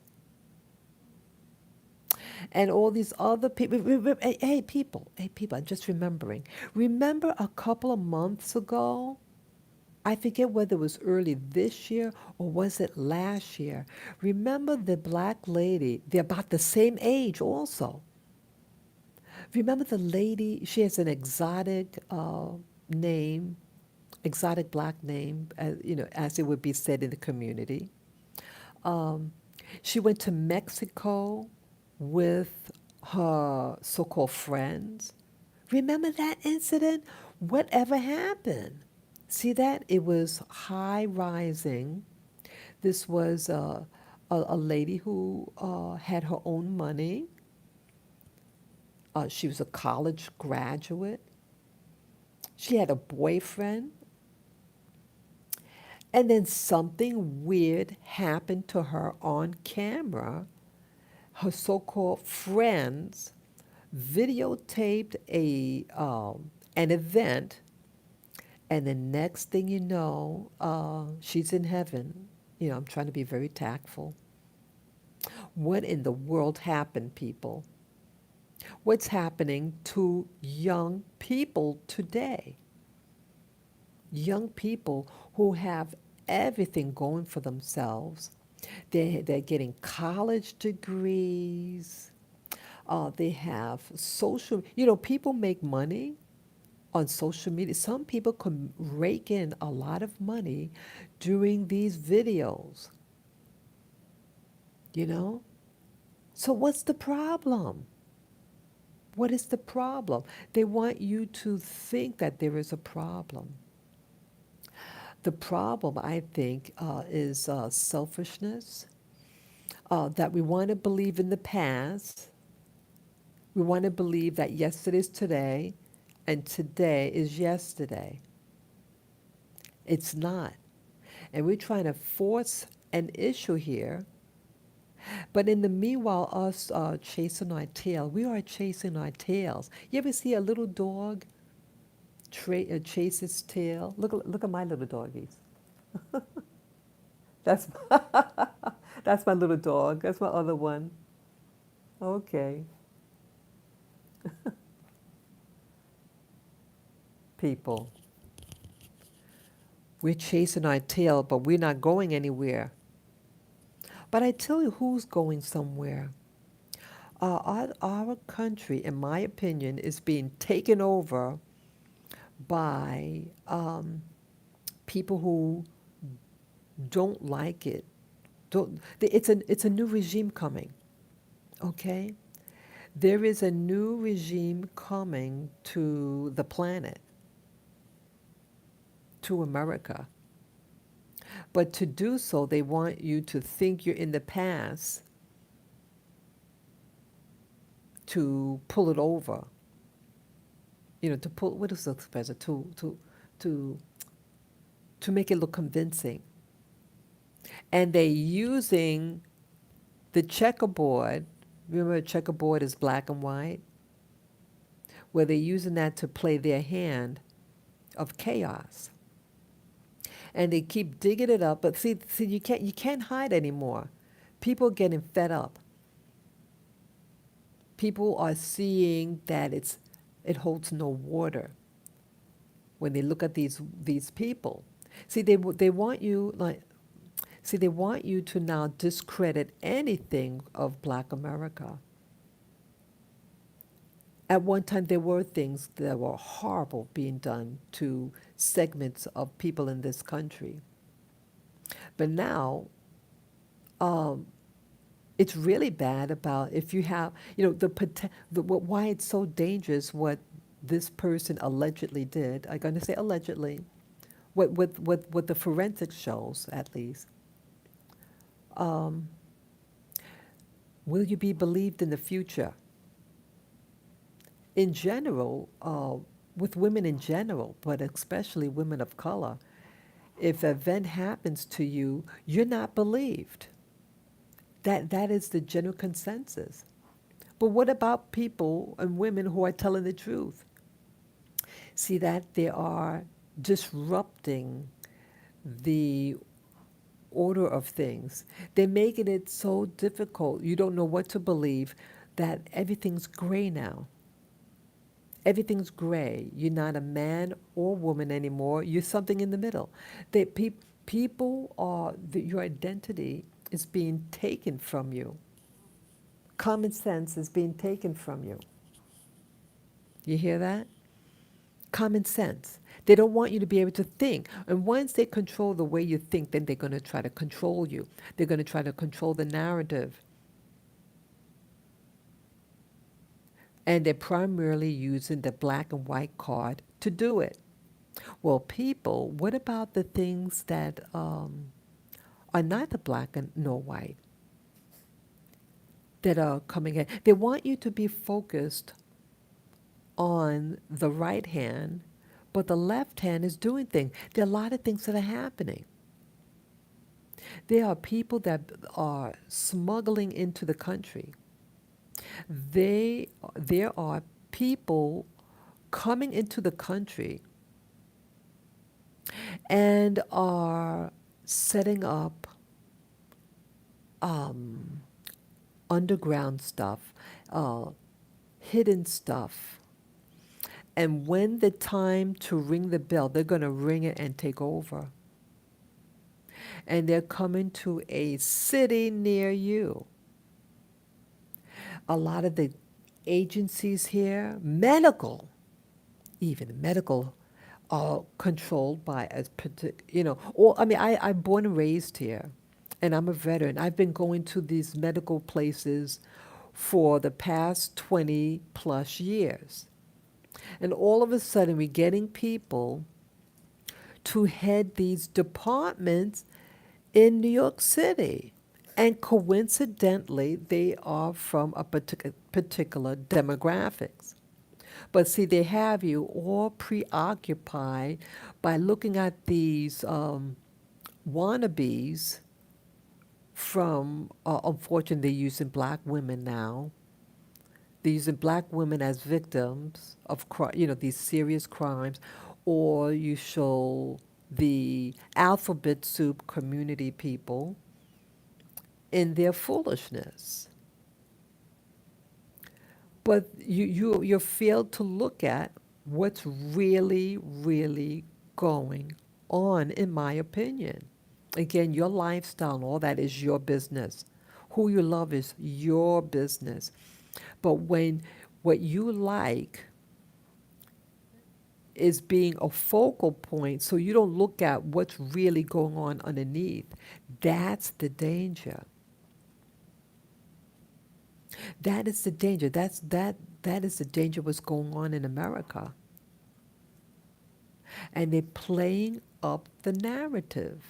Speaker 1: and all these other people. Hey, people, I'm just remembering. Remember a couple of months ago? I forget whether it was early this year or was it last year. Remember the black lady? They're about the same age also. Remember the lady? She has an exotic name, exotic black name, as it would be said in the community. Um, she went to Mexico with her so-called friends. Remember that incident? Whatever happened? See that? It was high rising. This was a lady who had her own money. She was a college graduate. She had a boyfriend. And then something weird happened to her on camera her so-called friends videotaped an event, and the next thing you know, she's in heaven. I'm trying to be very tactful. What in the world happened, people? What's happening to young people today? Young people who have everything going for themselves. They're getting college degrees. They have people make money on social media. Some people can rake in a lot of money doing these videos, you know? So what's the problem? What is the problem? They want you to think that there is a problem. The problem, I think, is selfishness, that we want to believe in the past. We want to believe that yesterday is today and today is yesterday. It's not. And we're trying to force an issue here. But in the meanwhile, us chasing our tail, we are chasing our tails. You ever see a little dog chase its tail? Look at my little doggies. That's that's my little dog. That's my other one. Okay, people. We're chasing our tail, but we're not going anywhere. But I tell you who's going somewhere. Our country, in my opinion, is being taken over by people who don't like it. It's a new regime coming, okay? There is a new regime coming to the planet, to America. But to do so, they want you to think you're in the past to pull it over. To pull, what is the expression? To to make it look convincing. And they're using the checkerboard. Remember, a checkerboard is black and white, where they're using that to play their hand of chaos. And they keep digging it up, but see, you can't hide anymore. People are getting fed up. People are seeing that it holds no water when they look at these people. See, they want you like see they want you to now discredit anything of Black America. At one time, there were things that were horrible being done to segments of people in this country. But now, um, it's really bad about if you have, why it's so dangerous what this person allegedly did. I'm going to say allegedly, what the forensics shows, at least. Um, will you be believed in the future? In general, with women in general, but especially women of color, if an event happens to you, you're not believed. That is the general consensus. But what about people and women who are telling the truth? See that they are disrupting the order of things. They're making it so difficult. You don't know what to believe, that everything's gray now. Everything's gray. You're not a man or woman anymore. You're something in the middle. People are, your identity is being taken from you. Common sense is being taken from you. You hear that? Common sense. They don't want you to be able to think. And once they control the way you think, then they're going to try to control you. They're going to try to control the narrative. And they're primarily using the black and white card to do it. Well, people, what about the things that are neither black and nor white that are coming in? They want you to be focused on the right hand, but the left hand is doing things. There are a lot of things that are happening. There are people that are smuggling into the country. There are people coming into the country and are setting up um, underground stuff, uh, hidden stuff. And when the time to ring the bell, they're going to ring it and take over. And they're coming to a city near you. A lot of the agencies here, medical, even medical, are controlled by a particular, or I mean, I'm born and raised here, and I'm a veteran. I've been going to these medical places for the past 20 plus years. And all of a sudden, we're getting people to head these departments in New York City. And coincidentally, they are from a particular demographics. But see, they have you all preoccupied by looking at these wannabes from, unfortunately, they're using black women now. They're using black women as victims of, these serious crimes, or you show the alphabet soup community people in their foolishness. But you failed to look at what's really, really going on, in my opinion. Again, your lifestyle and all that is your business. Who you love is your business. But when what you like is being a focal point, so you don't look at what's really going on underneath, that's the danger. That is the danger. That is the danger what's going on in America. And they're playing up the narrative.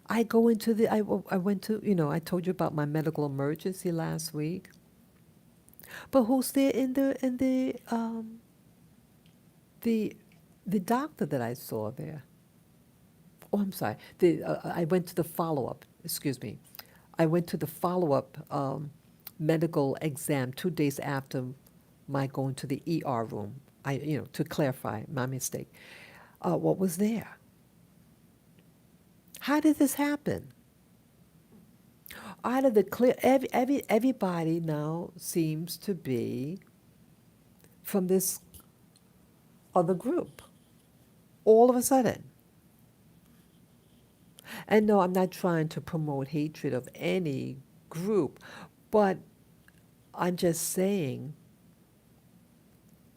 Speaker 1: I go into the I went to, I told you about my medical emergency last week. But who's there in the the doctor that I saw there? Oh, I'm sorry. I went to the follow-up. Excuse me. I went to the follow-up medical exam 2 days after my going to the ER room. To clarify my mistake. What was there? How did this happen? Out of the clear, everybody now seems to be from this other group. All of a sudden. And no, I'm not trying to promote hatred of any group, but I'm just saying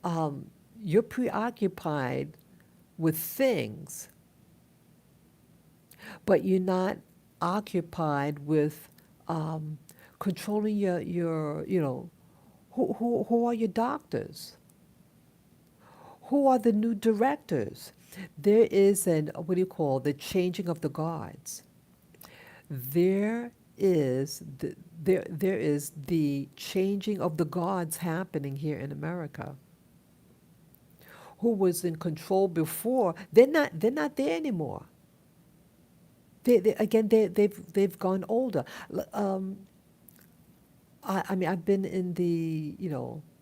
Speaker 1: um, you're preoccupied with things, but you're not occupied with controlling who are your doctors? Who are the new directors? There is what do you call, the changing of the guards. There is there is the changing of the guards happening here in America. Who was in control before? They're not there anymore. They've gone older. I mean, I've been in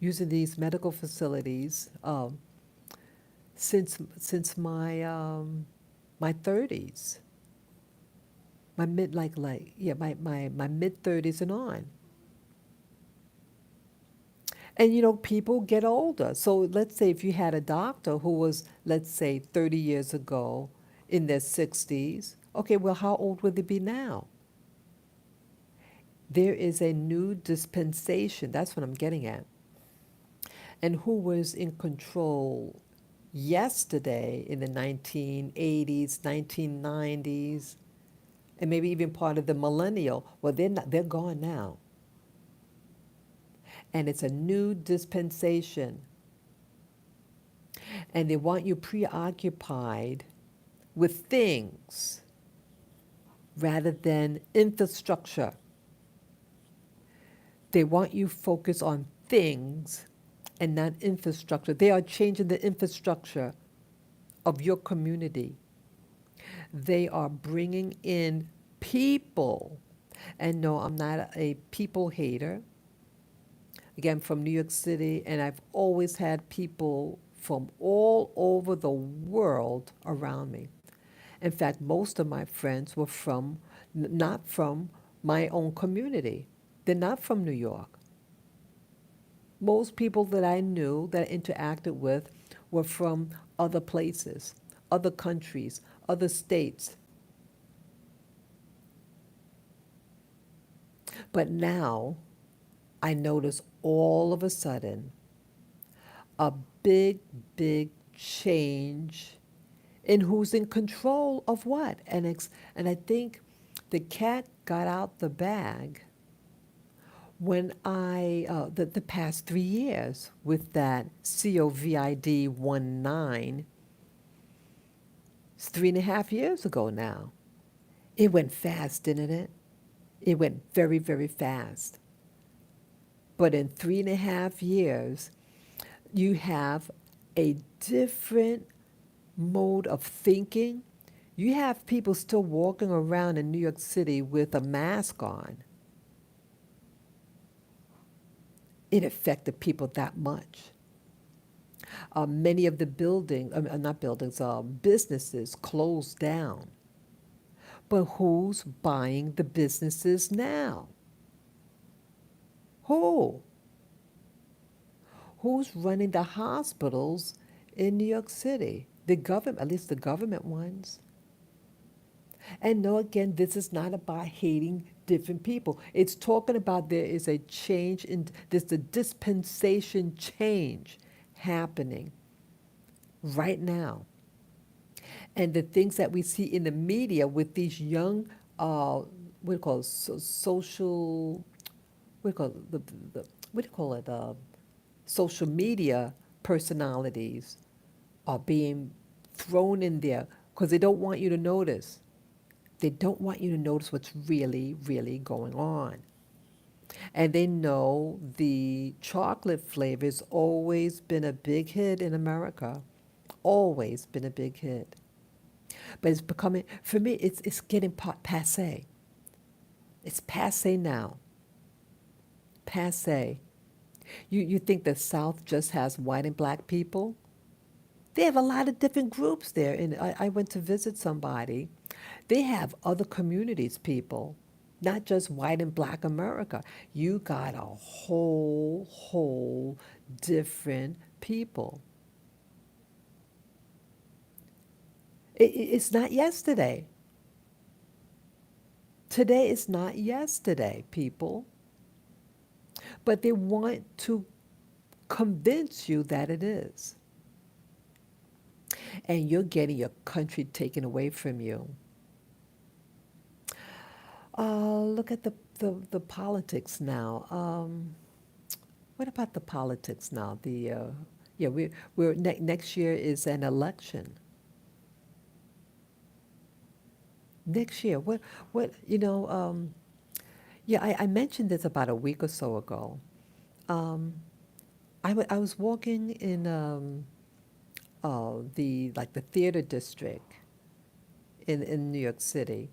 Speaker 1: using these medical facilities since my 30s, my mid like yeah my mid 30s and on. And people get older. So let's say if you had a doctor who was, let's say, 30 years ago in their 60s, okay, well, how old would they be now? There is a new dispensation. That's what I'm getting at. And who was in control yesterday in the 1980s, 1990s, and maybe even part of the millennial? Well, they're gone now. And it's a new dispensation. And they want you preoccupied with things rather than infrastructure. They want you focused on things and not infrastructure. They are changing the infrastructure of your community. They are bringing in people. And no, I'm not a people hater. again from New York City, and I've always had people from all over the world around me. In fact, most of my friends were from, not from my own community. They're not from New York. Most people that I knew, that I interacted with, were from other places, other countries, other states. But now I notice all of a sudden a big, big change in who's in control of what. And I think the cat got out the bag when the past 3 years with that COVID-19, it's 3.5 years ago now. It went fast, didn't it? It went very, very fast. But in 3.5 years, you have a different mode of thinking. You have people still walking around in New York City with a mask on. It affected people that much. Many of the not buildings, businesses closed down. But who's buying the businesses now? Who? Who's running the hospitals in New York City? The government, at least the government ones. And no, again, this is not about hating different people. It's talking about there is a change in, there's a dispensation change happening right now. And the things that we see in the media with these young, what do you call it, social, what do you call it, what do you call it, social media personalities are being thrown in there because they don't want you to notice. They don't want you to notice what's really, really going on. And they know the chocolate flavor has always been a big hit in America. Always been a big hit. But it's becoming, for me, it's getting passe. It's passe now. Passe. You think the South just has white and black people? They have a lot of different groups there. And I went to visit somebody. They have other communities, people, not just white and black America. You got a whole different people. It's not yesterday. Today is not yesterday, people. But they want to convince you that it is. And you're getting your country taken away from you. Look at the politics now. What about the politics now? Yeah, next year is an election. Next year, yeah, I mentioned this about a week or so ago. Um, I was walking in the theater district in New York City,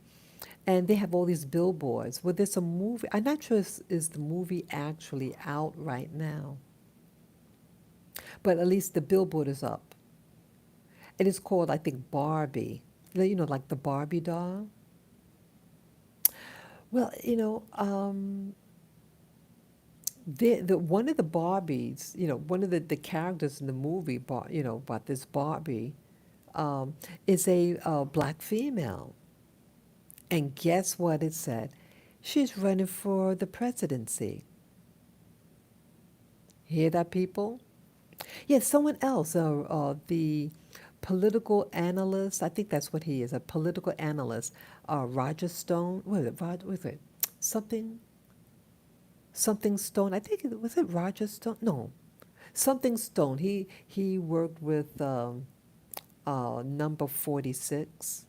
Speaker 1: and they have all these billboards. Well, there's a movie. I'm not sure is the movie actually out right now, but at least the billboard is up. And it's called, I think, Barbie. Like the Barbie doll. Well, the one of the Barbies, one of the characters in the movie, about this Barbie, is a black female. And guess what it said? She's running for the presidency. Hear that, people? Yes, someone else, the political analyst, I think that's what he is, a political analyst, Roger Stone. What is it? Something, something Stone. I think was it Roger Stone? No, something Stone. He worked with Number 46.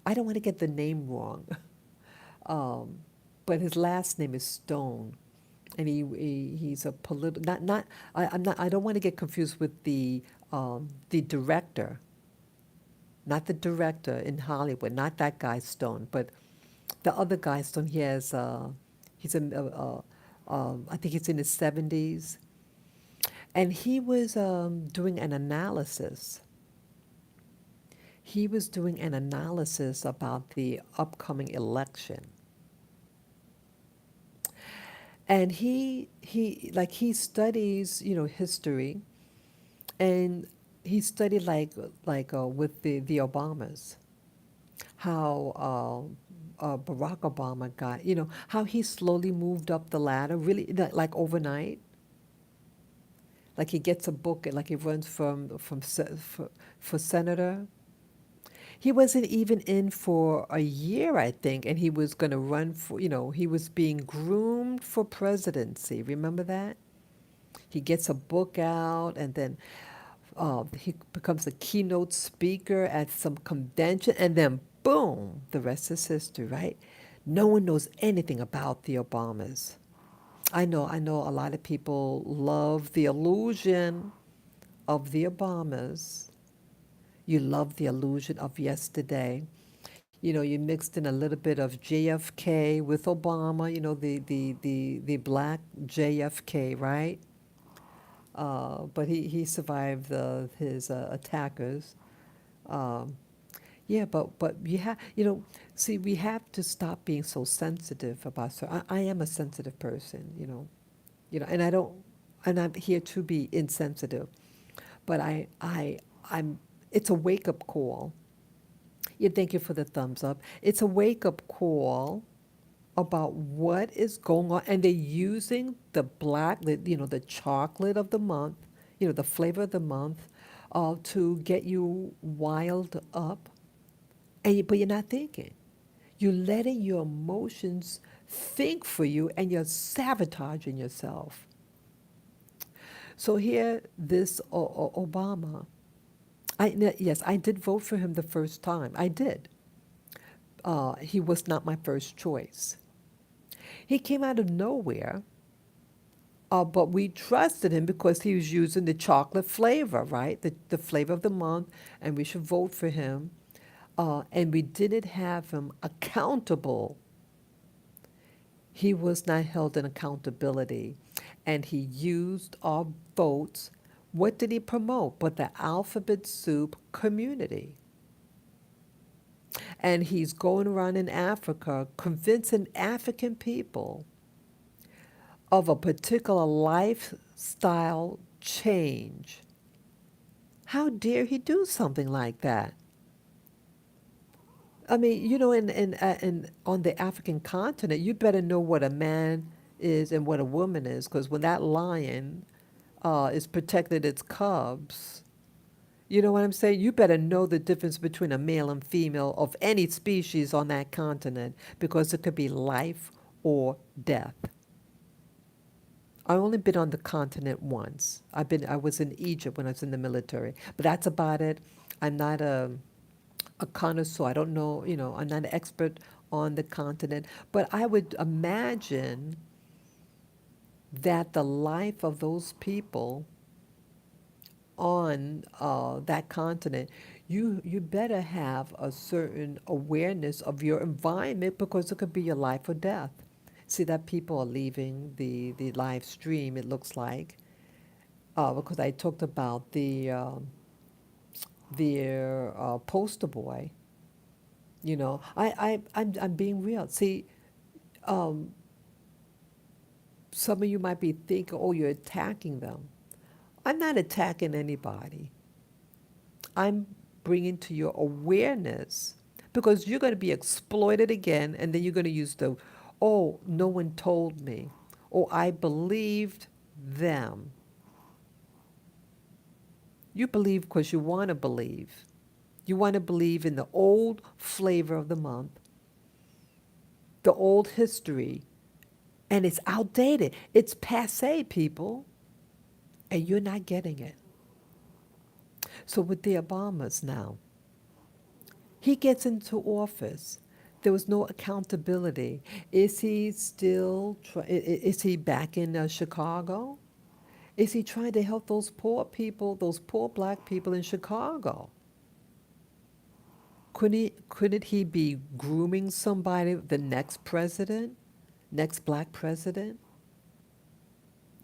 Speaker 1: I don't want to get the name wrong, um, but his last name is Stone, and he's a political. Not I'm not. I don't want to get confused with the director, not the director in Hollywood, not that guy Stone, but the other guy Stone. He's in I think he's in his 70s. And he was doing an analysis. He was doing an analysis about the upcoming election. And he studies, history, and he studied with the Obamas, how Barack Obama got, how he slowly moved up the ladder, really like overnight. Like he gets a book, like he runs for senator. He wasn't even in for a year, I think, and he was going to run for, he was being groomed for presidency. Remember that? He gets a book out, and then he becomes a keynote speaker at some convention, and then boom, the rest is history, right? No one knows anything about the Obamas. I know a lot of people love the illusion of the Obamas. You love the illusion of yesterday. You mixed in a little bit of JFK with Obama, the black JFK, right? But he survived his attackers. Um, yeah, but see, we have to stop being so sensitive about. So I am a sensitive person, and I don't, and I'm here to be insensitive. But I'm. It's a wake up call. Yeah, thank you for the thumbs up. It's a wake up call about what is going on, and they're using the chocolate of the month, the flavor of the month, to get you wild up, but you're not thinking. You're letting your emotions think for you, and you're sabotaging yourself. So here, this Obama, yes, I did vote for him the first time. I did. He was not my first choice. He came out of nowhere. But we trusted him because he was using the chocolate flavor, right? The flavor of the month, and we should vote for him. And we didn't have him accountable. He was not held in accountability. And he used our votes. What did he promote? But the alphabet soup community. And he's going around in Africa convincing African people of a particular lifestyle change. How dare he do something like that? I mean, in on the African continent, you better know what a man is and what a woman is, because when that lion is protecting its cubs, you know what I'm saying? You better know the difference between a male and female of any species on that continent, because it could be life or death. I only been on the continent once. I was in Egypt when I was in the military, but that's about it. I'm not a connoisseur. I don't know, I'm not an expert on the continent, but I would imagine that the life of those people on that continent, you better have a certain awareness of your environment, because it could be your life or death. See that people are leaving the live stream, it looks like, because I talked about the poster boy. I'm being real. See, um, some of you might be thinking, oh, you're attacking them. I'm not attacking anybody. I'm bringing to your awareness, because you're going to be exploited again, and then you're going to use oh, no one told me, or I believed them. You believe because you want to believe. You want to believe in the old flavor of the month, the old history, and it's outdated. It's passe, people, and you're not getting it. So with the Obamas now, he gets into office. There was no accountability. Is he still? Is he back in Chicago? Is he trying to help those poor people, those poor black people in Chicago? Couldn't he be grooming somebody, the next president, next black president?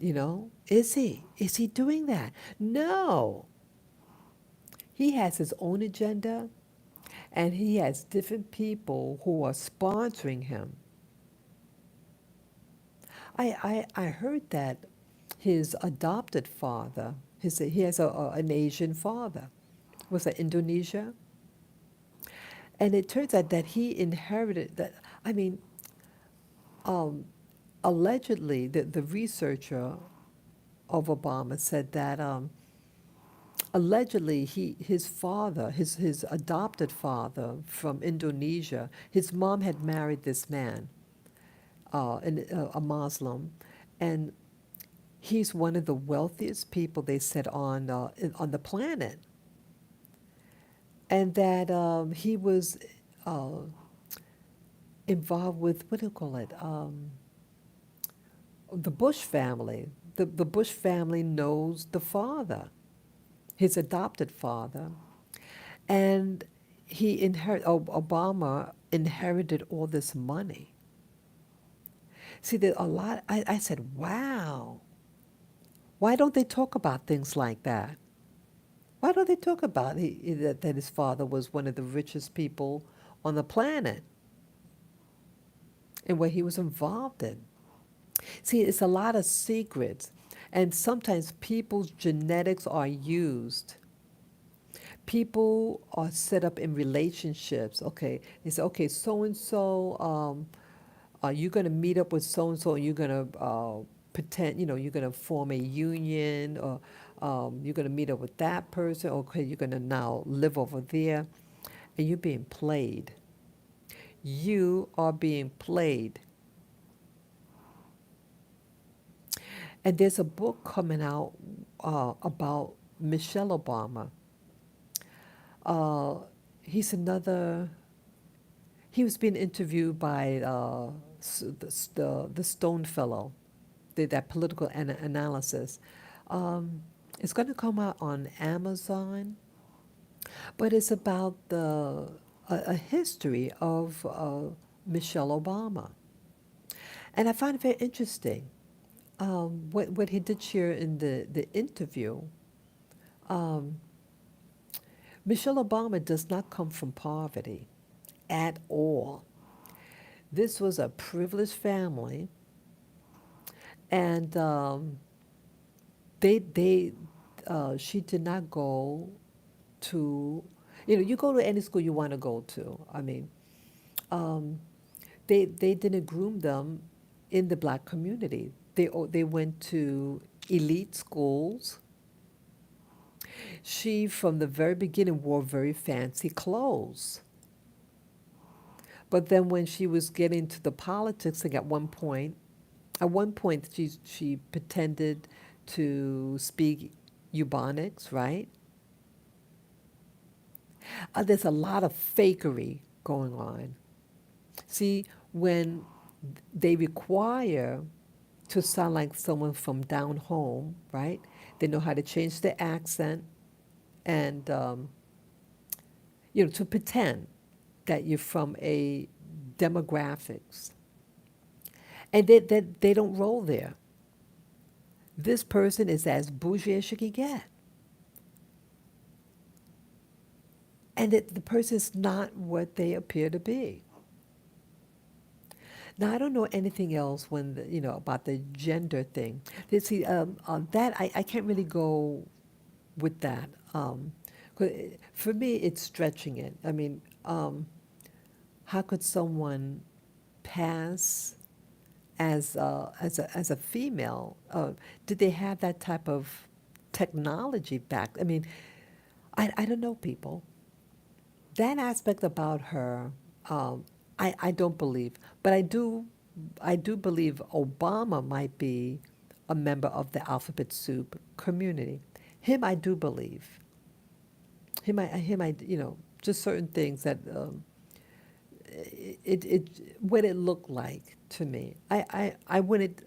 Speaker 1: You know, is he? Is he doing that? No. He has his own agenda and he has different people who are sponsoring him. I heard that his adopted father, he has an Asian father, was it Indonesia? And it turns out that he inherited that. I mean, um, allegedly, the researcher of Obama said that allegedly his father, his adopted father from Indonesia, his mom had married this man, a Muslim, and he's one of the wealthiest people they said on the planet, and that he was uh, involved with what do you call it? The Bush family. The Bush family knows the father, his adopted father, and Obama inherited all this money. See, there a lot. I said, wow. Why don't they talk about things like that? Why don't they talk about that his father was one of the richest people on the planet and what he was involved in? See, it's a lot of secrets, and sometimes people's genetics are used. People are set up in relationships. Okay, they say, okay, so and so, you're going to meet up with so and so, and you're going to pretend, you're going to form a union, or you're going to meet up with that person. Okay, you're going to now live over there, and you're being played. You are being played. And there's a book coming out about Michelle Obama. Uh, he's another. He was being interviewed by the Stone Fellow, did that political analysis. Um, it's going to come out on Amazon, but it's about a history of Michelle Obama, and I find it very interesting. What he did share in the interview. Um, Michelle Obama does not come from poverty at all. This was a privileged family, and they she did not go to, you go to any school you want to go to. I mean, um, they didn't groom them in the black community. They went to elite schools. She, from the very beginning, wore very fancy clothes. But then when she was getting to the politics thing at one point she pretended to speak Ebonics, right? There's a lot of fakery going on. See, when they require to sound like someone from down home, right? They know how to change their accent and to pretend that you're from a demographics, and they don't roll there. This person is as bougie as you can get, and the person is not what they appear to be. Now I don't know anything else about the gender thing. See, on that I can't really go with that. 'Cause for me, it's stretching it. I mean, how could someone pass as a female? Did they have that type of technology back? I mean, I don't know, people. That aspect about her, I don't believe, but I do believe Obama might be a member of the alphabet soup community. Him, I do believe. Just certain things that what it looked like to me. I would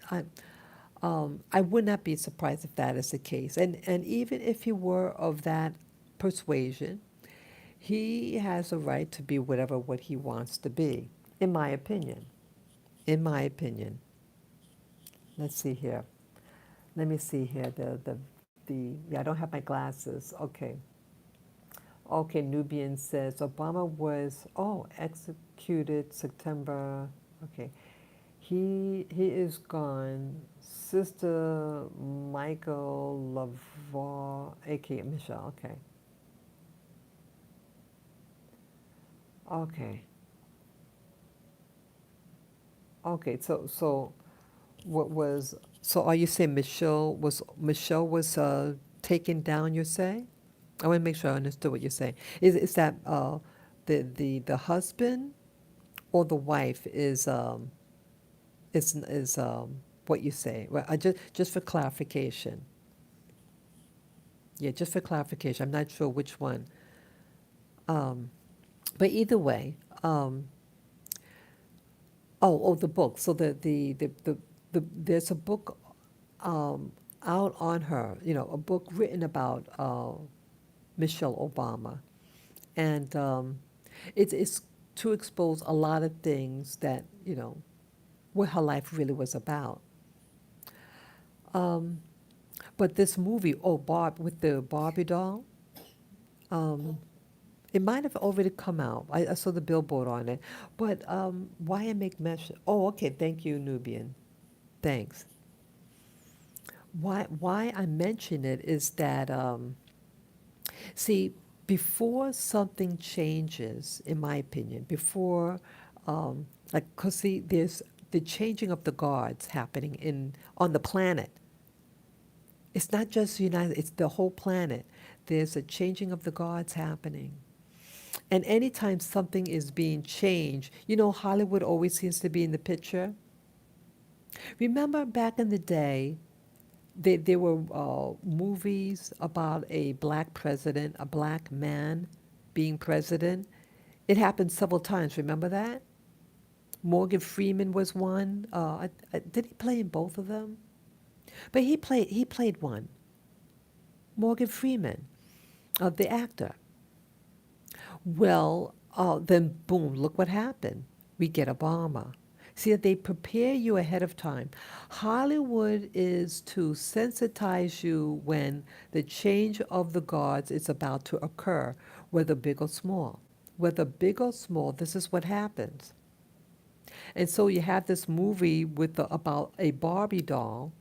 Speaker 1: not be surprised if that is the case. And even if he were of that persuasion, he has a right to be what he wants to be, in my opinion. In my opinion. Let's see here. Let me see here. Yeah, I don't have my glasses. Okay. Okay, Nubian says Obama was, executed September. Okay. He is gone. Sister Michael Lavar, aka Michelle. Okay. Okay. Okay. So what was so are you saying Michelle was taken down, you say? I want to make sure I understood what you're saying. Is that the husband or the wife is what you say? Well, I just for clarification. Yeah, just for clarification. I'm not sure which one. Um, but either way, the book. So there's a book um, out on her. A book written about Michelle Obama, and it's to expose a lot of things that what her life really was about. Um, but this movie, Barb with the Barbie doll, um, it might have already come out. I saw the billboard on it. But why I make mention? Oh, okay. Thank you, Nubian. Thanks. Why I mention it is that see, before something changes, in my opinion, before like, cause see, there's the changing of the guards happening in on the planet. It's not just the United, it's the whole planet. There's a changing of the guards happening. And anytime something is being changed, Hollywood always seems to be in the picture. Remember back in the day, there were movies about a black president, a black man being president. It happened several times. Remember that? Morgan Freeman was one. Did he play in both of them? But he played one. Morgan Freeman, the actor. Well, then boom, look what happened. We get Obama. See, that they prepare you ahead of time. Hollywood is to sensitize you when the change of the guards is about to occur, whether big or small. Whether big or small, this is what happens. And so you have this movie about a Barbie doll,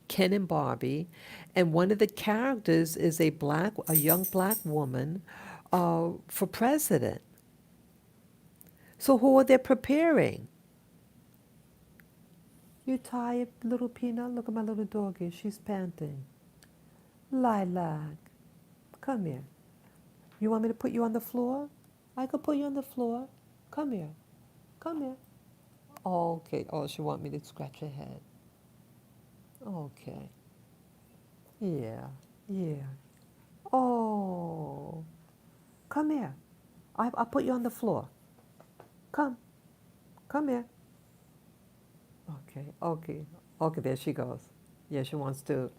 Speaker 1: Ken and Barbie, and one of the characters is a young black woman for president. So who are they preparing? You tired, little peanut? Look at my little doggy. She's panting. Lilac, come here. You want me to put you on the floor? I could put you on the floor. Come here. Come here. Okay. Oh, she want me to scratch her head. Okay. Yeah. Yeah. Oh. Come here. I'll put you on the floor. Come. Come here. Okay. Okay. Okay. There she goes. Yeah, she wants to.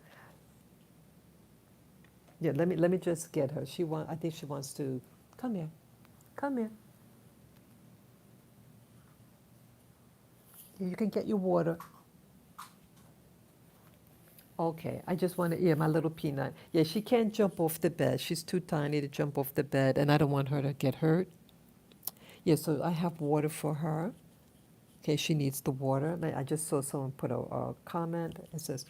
Speaker 1: Yeah. Let me just get her. I think she wants to. Come here. Come here. You can get your water. Okay, I just want to, yeah, my little peanut. Yeah, she can't jump off the bed. She's too tiny to jump off the bed, and I don't want her to get hurt. Yeah, so I have water for her. Okay, she needs the water. I just saw someone put a comment. It says,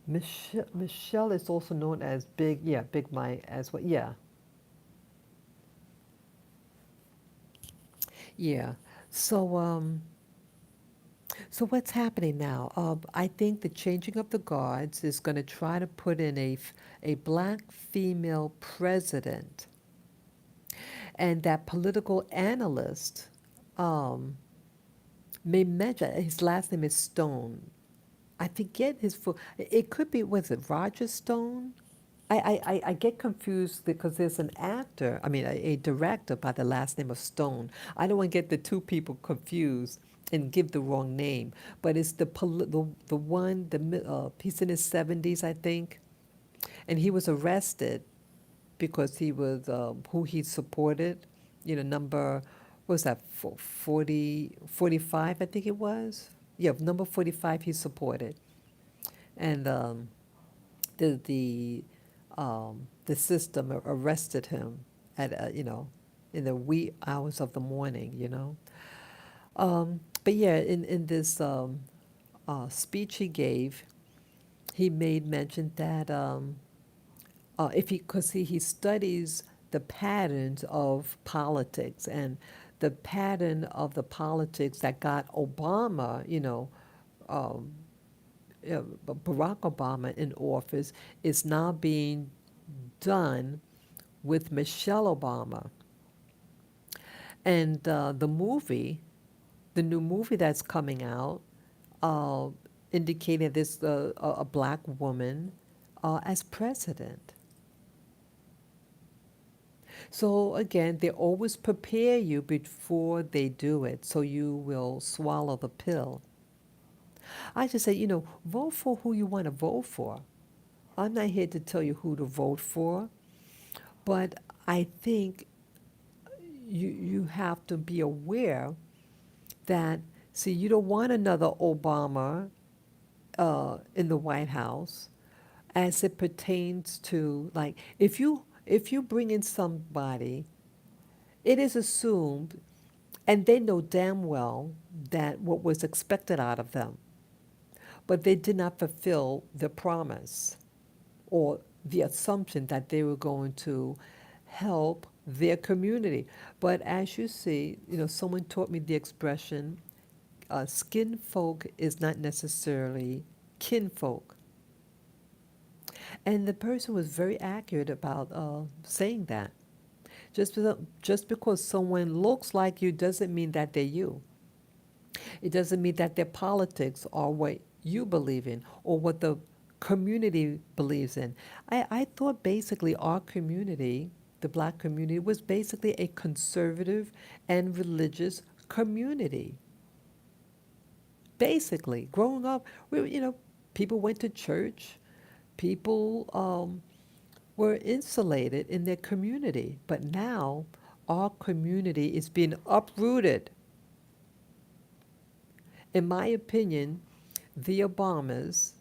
Speaker 1: Michelle is also known as Big, yeah, Big Mike as well. Yeah, yeah. So, so what's happening now? I think the changing of the guards is going to try to put in a black female president, and that political analyst may mention his last name is Stone. I forget his full. It could be, was it Roger Stone? I get confused because there's an actor, I mean, a director by the last name of Stone. I don't want to get the two people confused and give the wrong name, but it's the one, he's in his 70s, I think, and he was arrested because he was who he supported, number, what was that, 40, 45, I think it was? Yeah, number 45 he supported. and the system arrested him at in the wee hours of the morning. But yeah, in this speech he gave, he made mention that if he, because he studies the patterns of politics, and the pattern of the politics that got Obama, um, Barack Obama in office, is now being done with Michelle Obama. And the new movie that's coming out, uh, indicated this a black woman as president. So again, they always prepare you before they do it, so you will swallow the pill. I just say, vote for who you want to vote for. I'm not here to tell you who to vote for, but I think you have to be aware that, see, you don't want another Obama in the White House, as it pertains to, like, if you bring in somebody, it is assumed, and they know damn well that what was expected out of them, but they did not fulfill the promise or the assumption that they were going to help their community. But as you see, someone taught me the expression, skin folk is not necessarily kinfolk. And the person was very accurate about saying that. Just because someone looks like you doesn't mean that they're you. It doesn't mean that their politics are what you believe in or what the community believes in. I thought basically our community, the black community, was basically a conservative and religious community. Basically, growing up, people went to church, people were insulated in their community. But now our community is being uprooted. In my opinion, the Obamas,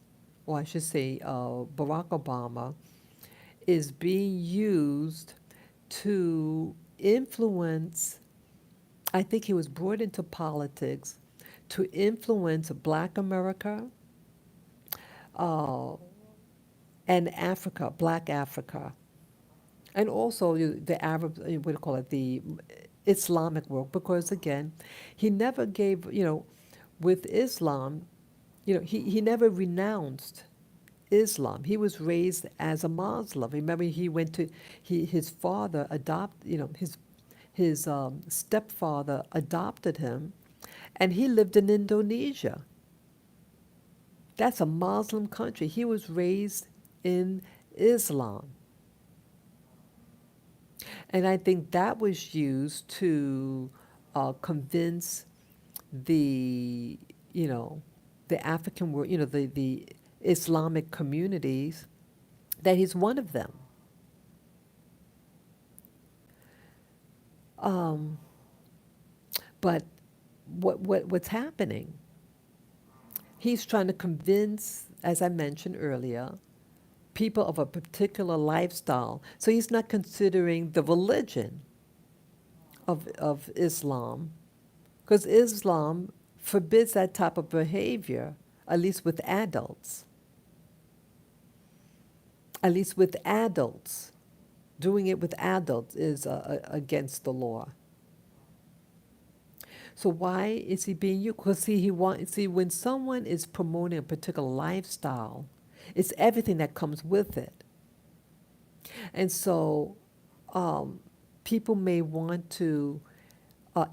Speaker 1: or I should say Barack Obama, is being used to influence. I think he was brought into politics to influence black America uh, and Africa, black Africa, and also the Arab, what do you call it, the Islamic world, because again, he never gave, with Islam, he never renounced Islam. He was raised as a Muslim. Remember, he went to, his father his stepfather adopted him, and he lived in Indonesia. That's a Muslim country. He was raised in Islam. And I think that was used to convince the, the African world, the Islamic communities, that he's one of them. Um, but what's happening? He's trying to convince, as I mentioned earlier, people of a particular lifestyle. So he's not considering the religion of Islam, because Islam forbids that type of behavior, at least with adults. At least with adults. Doing it with adults is against the law. So why is he being used? Because see, when someone is promoting a particular lifestyle, it's everything that comes with it. And so um, people may want to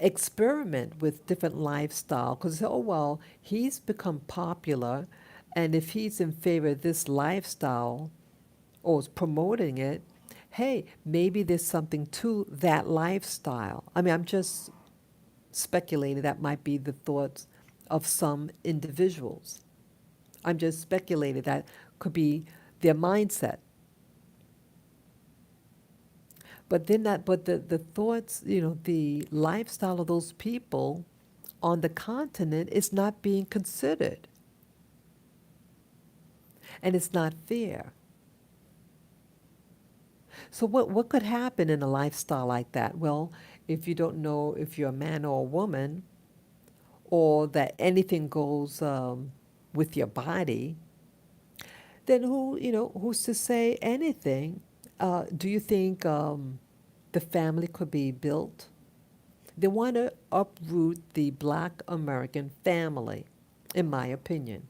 Speaker 1: experiment with different lifestyle, because, oh, well, he's become popular, and if he's in favor of this lifestyle or is promoting it, hey, maybe there's something to that lifestyle. I mean, I'm just speculating that might be the thoughts of some individuals. I'm just speculating that could be their mindset. But then the thoughts, the lifestyle of those people on the continent is not being considered. and it's not fair. So what could happen in a lifestyle like that? Well, if you don't know if you're a man or a woman, or that anything goes with your body, then who's to say anything? Do you think the family could be built? They want to uproot the Black American family, in my opinion.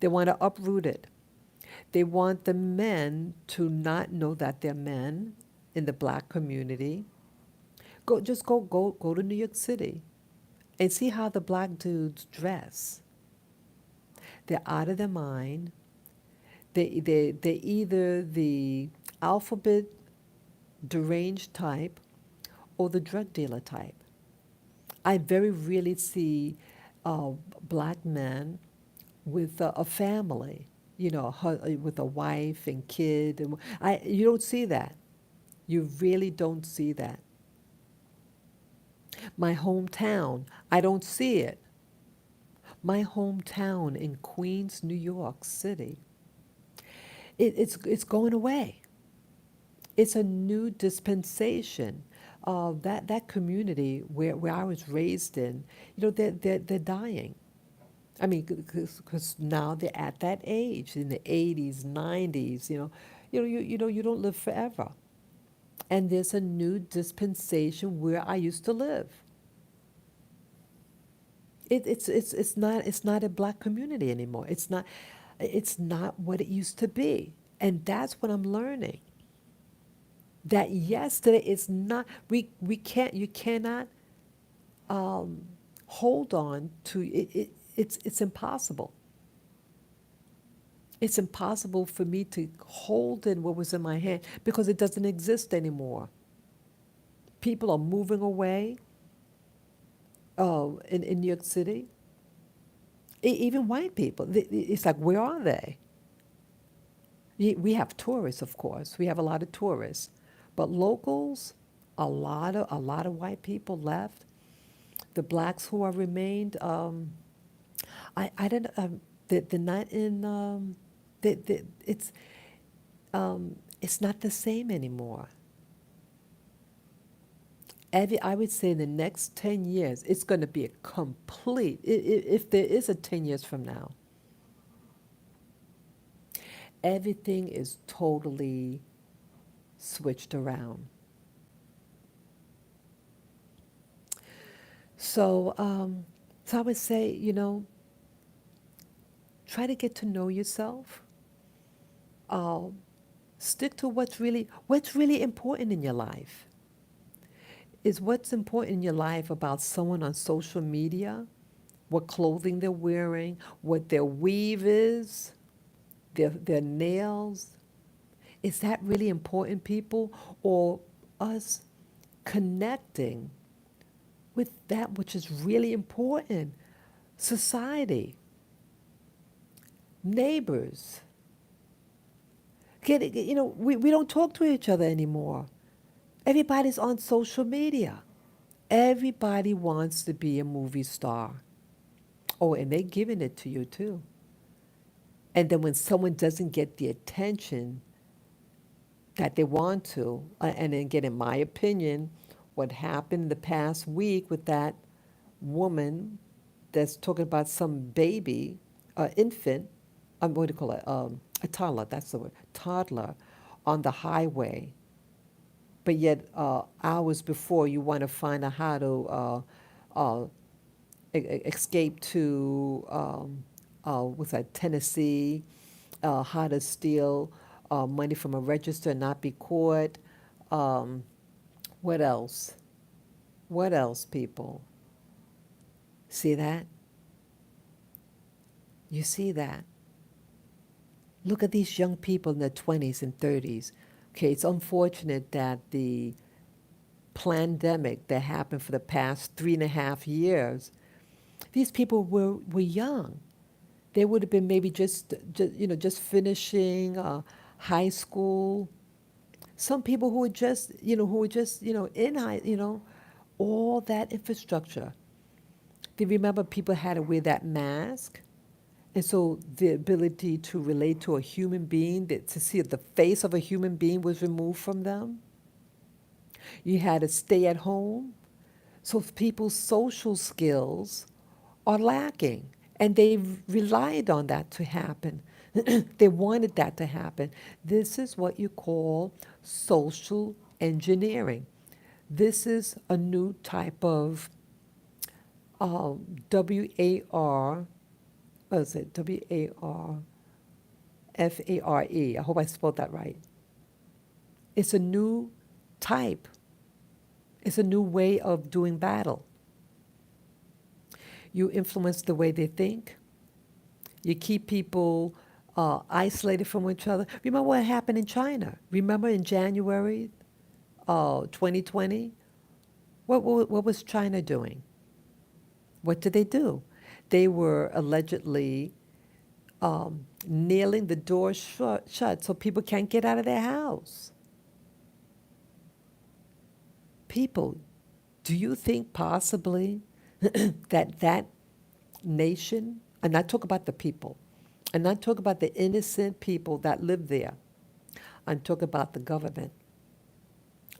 Speaker 1: They want to uproot it. They want the men to not know that they're men in the black community. Go to New York City and see how the black dudes dress. They're out of their mind. They're either the alphabet deranged type or the drug dealer type. I very rarely see black men with a family, with a wife and kid. You don't see that. You really don't see that. My hometown, I don't see it. My hometown in Queens, New York City, it's going away. It's a new dispensation. That community where I was raised in, they're dying. I mean, because now they're at that age in the 80s, 90s. You don't live forever. And there's a new dispensation where I used to live. It's not a black community anymore. It's not what it used to be. And that's what I'm learning. That yesterday is not we can't you cannot hold on to it's impossible. It's impossible for me to hold in what was in my hand because it doesn't exist anymore. People are moving away in New York City. Even white people. It's like, where are they? We have tourists, of course. We have a lot of tourists. But locals, a lot of white people left. The blacks who are remained, I don't, they're not in, they, it's not the same anymore. I would say in the next 10 years, it's going to be a complete, if there is a 10 years from now, everything is totally switched around. So I would say, try to get to know yourself. Uh, Stick to what's really important in your life. Is what's important in your life about someone on social media, what clothing they're wearing, what their weave is, their nails. Is that really important, people? Or us connecting with that which is really important? Society, neighbors. We don't talk to each other anymore. Everybody's on social media. Everybody wants to be a movie star. Oh, and they're giving it to you too. And then when someone doesn't get the attention that they want to, and again, in my opinion, what happened the past week with that woman that's talking about some baby, infant, what do you call it? A toddler, that's the word, toddler on the highway. But yet, hours before, you want to find out how to uh, escape to, what's that, Tennessee, how to steal money from a register and not be caught. Um, what else? What else, people? See that? You see that? Look at these young people in their 20s and 30s. Okay, it's unfortunate that the pandemic that happened for the past 3.5 years, these people were young. They would have been maybe just finishing high school. Some people who were just in all that infrastructure. Do you remember people had to wear that mask? And so the ability to relate to a human being, that to see the face of a human being was removed from them. You had to stay at home. So people's social skills are lacking. And they relied on that to happen. They wanted that to happen. This is what you call social engineering. This is a new type of WAR, what is it? WARFARE. I hope I spelled that right. It's a new type, it's a new way of doing battle. You influence the way they think, you keep people isolated from each other. Remember what happened in China? Remember in January 2020? What was China doing? What did they do? They were allegedly nailing the doors shut so people can't get out of their house. People, do you think possibly that nation, and I talk about the people, and I talk about the innocent people that live there. I'm talking about the government.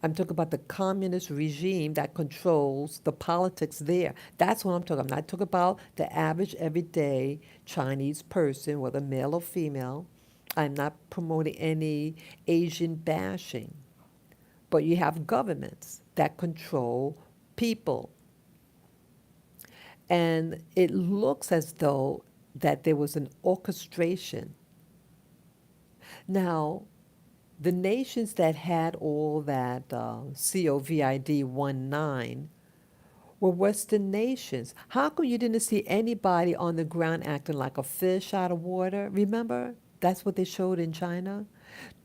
Speaker 1: I'm talking about the communist regime that controls the politics there. That's what I'm talking about. I'm not talking about the average, everyday Chinese person, whether male or female. I'm not promoting any Asian bashing. But you have governments that control people. And it looks as though that there was an orchestration. Now, the nations that had all that COVID-19 were Western nations. How come you didn't see anybody on the ground acting like a fish out of water? Remember? That's what they showed in China.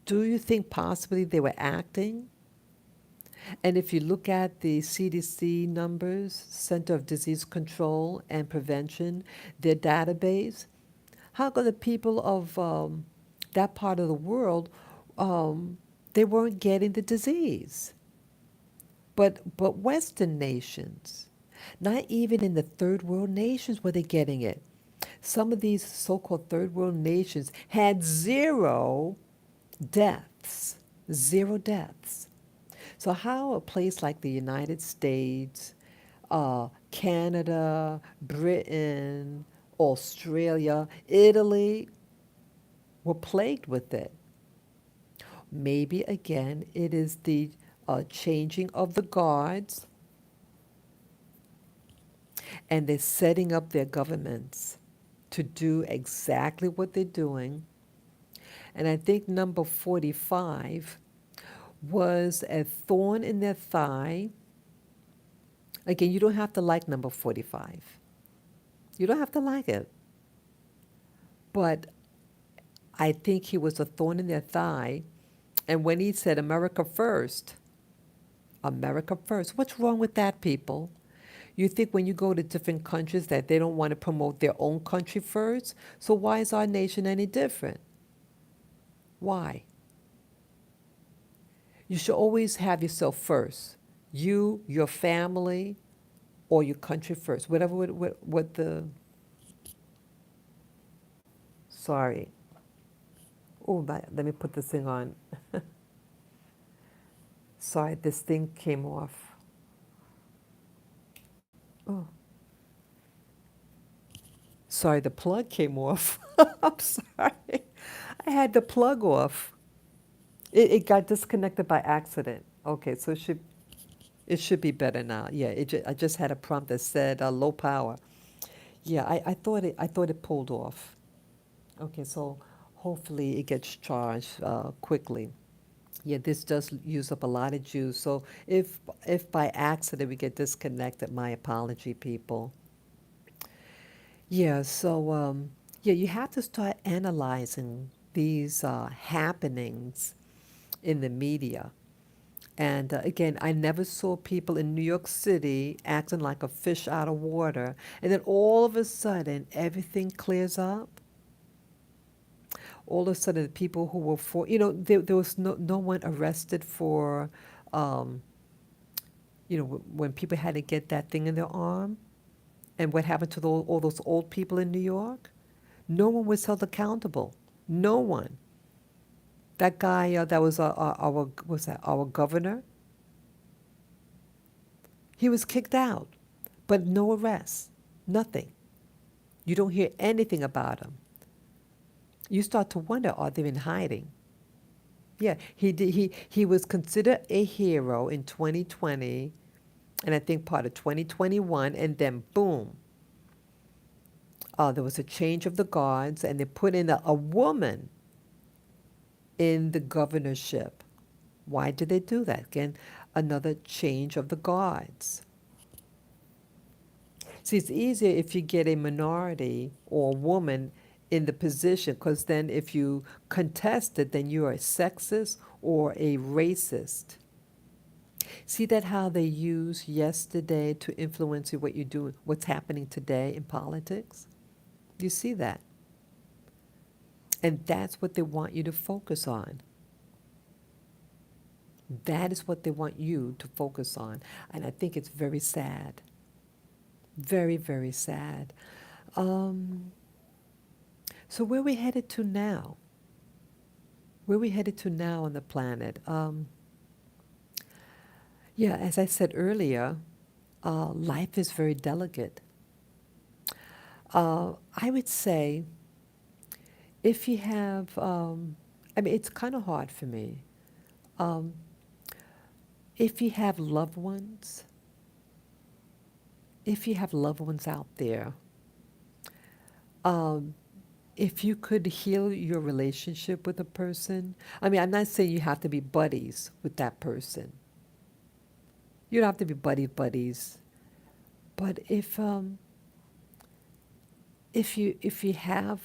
Speaker 1: Do you think possibly they were acting? And if you look at the CDC numbers, Center of Disease Control and Prevention, their database, how come the people of that part of the world, um, they weren't getting the disease? But Western nations, not even in the third world nations were they getting it. Some of these so-called third world nations had zero deaths, zero deaths. So how a place like the United States, Canada, Britain, Australia, Italy were plagued with it? Maybe again, it is the changing of the guards, and they're setting up their governments to do exactly what they're doing. And I think number 45 was a thorn in their thigh. Again, you don't have to like number 45. You don't have to like it. But I think he was a thorn in their thigh. And when he said America first, what's wrong with that, people? You think when you go to different countries that they don't want to promote their own country first? So why is our nation any different? Why? You should always have yourself first. You, your family, or your country first. Whatever what the, sorry. Oh, let me put this thing on. Sorry, this thing came off. Oh, sorry, the plug came off. I'm sorry. I had the plug off. It got disconnected by accident. Okay, so it should be better now. Yeah, I just had a prompt that said low power. Yeah, I thought it pulled off. Okay, so hopefully it gets charged quickly. Yeah, this does use up a lot of juice. So if by accident we get disconnected, my apology, people. Yeah, so yeah, you have to start analyzing these happenings in the media. And again, I never saw people in New York City acting like a fish out of water, and then all of a sudden everything clears up. All of a sudden, the people who were there was no one arrested for, um, when people had to get that thing in their arm, and what happened to all those old people in New York? No one was held accountable. No one. That guy that was our was that our governor. He was kicked out, but no arrests, nothing. You don't hear anything about him. You start to wonder, are they in hiding? Yeah, he did. He was considered a hero in 2020, and I think part of 2021, and then boom, there was a change of the guards, and they put in a woman in the governorship. Why did they do that? Again, another change of the guards. See, it's easier if you get a minority or a woman in the position, because then if you contest it, then you're a sexist or a racist. See that how they use yesterday to influence what you do, what's happening today in politics? You see that? And that's what they want you to focus on. That is what they want you to focus on. And I think it's very sad. Very, very sad. Um, so where are we headed to now? Where are we headed to now on the planet? Yeah, as I said earlier, life is very delicate. I would say if you have, I mean, it's kind of hard for me. Um, if you have loved ones, if you have loved ones out there, um, if you could heal your relationship with a person, I mean, I'm not saying you have to be buddies with that person. You don't have to be buddies. But if you have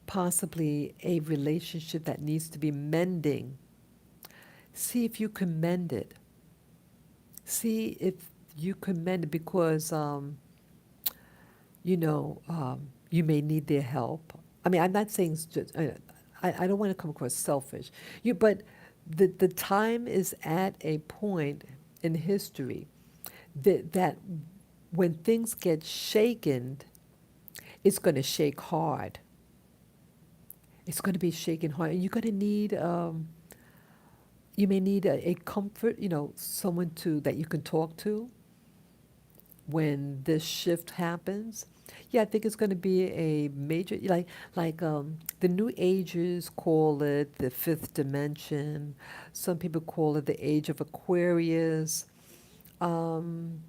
Speaker 1: possibly a relationship that needs to be mending, see if you can mend it. See if you can mend it because you may need their help. I mean, I'm not saying it's just, I don't want to come across selfish. But the time is at a point in history that when things get shaken, it's going to shake hard. It's going to be shaken hard. And you're going to need, you may need a comfort, someone that you can talk to when this shift happens. Yeah, I think it's going to be a major, like the New Agers call it the fifth dimension. Some people call it the age of Aquarius. Um,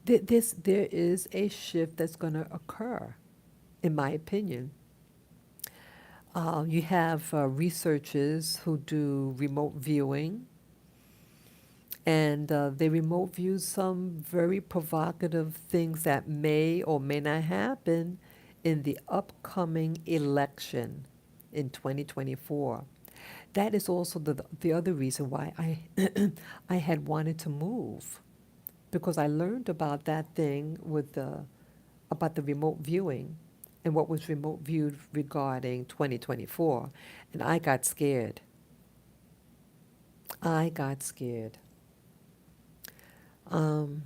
Speaker 1: there is a shift that's going to occur, in my opinion. You have researchers who do remote viewing, and they remote view some very provocative things that may or may not happen in the upcoming election in 2024. That is also the other reason why I had wanted to move, because I learned about that thing about the remote viewing and what was remote viewed regarding 2024, and I got scared. I got scared. Um,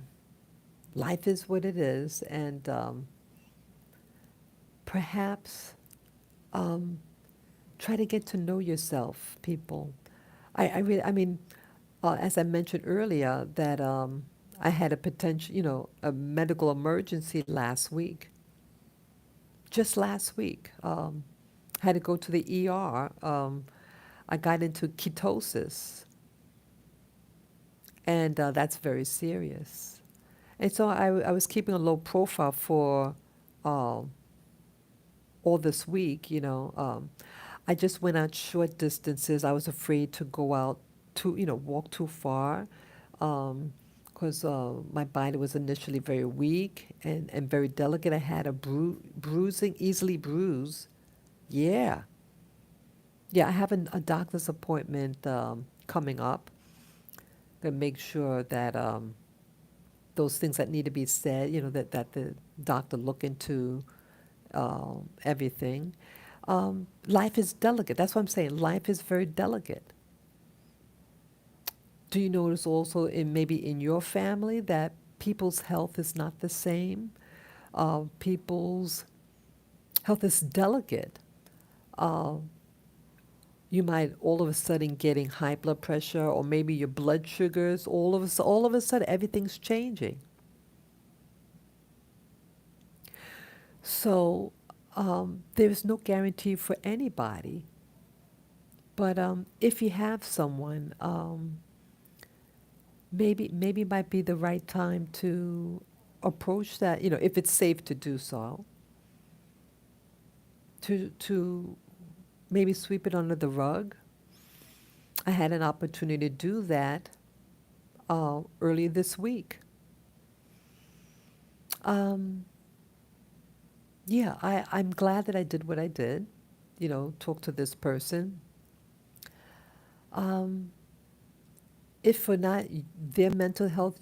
Speaker 1: Life is what it is, and perhaps um, try to get to know yourself, people. I mean, as I mentioned earlier, that I had a potential, a medical emergency last week. Just last week, had to go to the ER. I got into ketosis, and that's very serious. And so I was keeping a low profile for uh, all this week. I just went out short distances. I was afraid to go out walk too far, because my body was initially very weak and very delicate. I had a bruising, easily bruised. Yeah. Yeah, I have a doctor's appointment coming up to make sure that those things that need to be said, that the doctor look into everything. Life is delicate. That's what I'm saying. Life is very delicate. Do you notice also maybe in your family that people's health is not the same? People's Health is delicate. Uh, you might all of a sudden getting high blood pressure, or maybe your blood sugars. All of a sudden, everything's changing. So there's no guarantee for anybody. But if you have someone, maybe might be the right time to approach that. If it's safe to do so, to maybe sweep it under the rug. I had an opportunity to do that earlier this week. Um, yeah, I'm glad that I did what I did. Talk to this person. Um, if for not their mental health,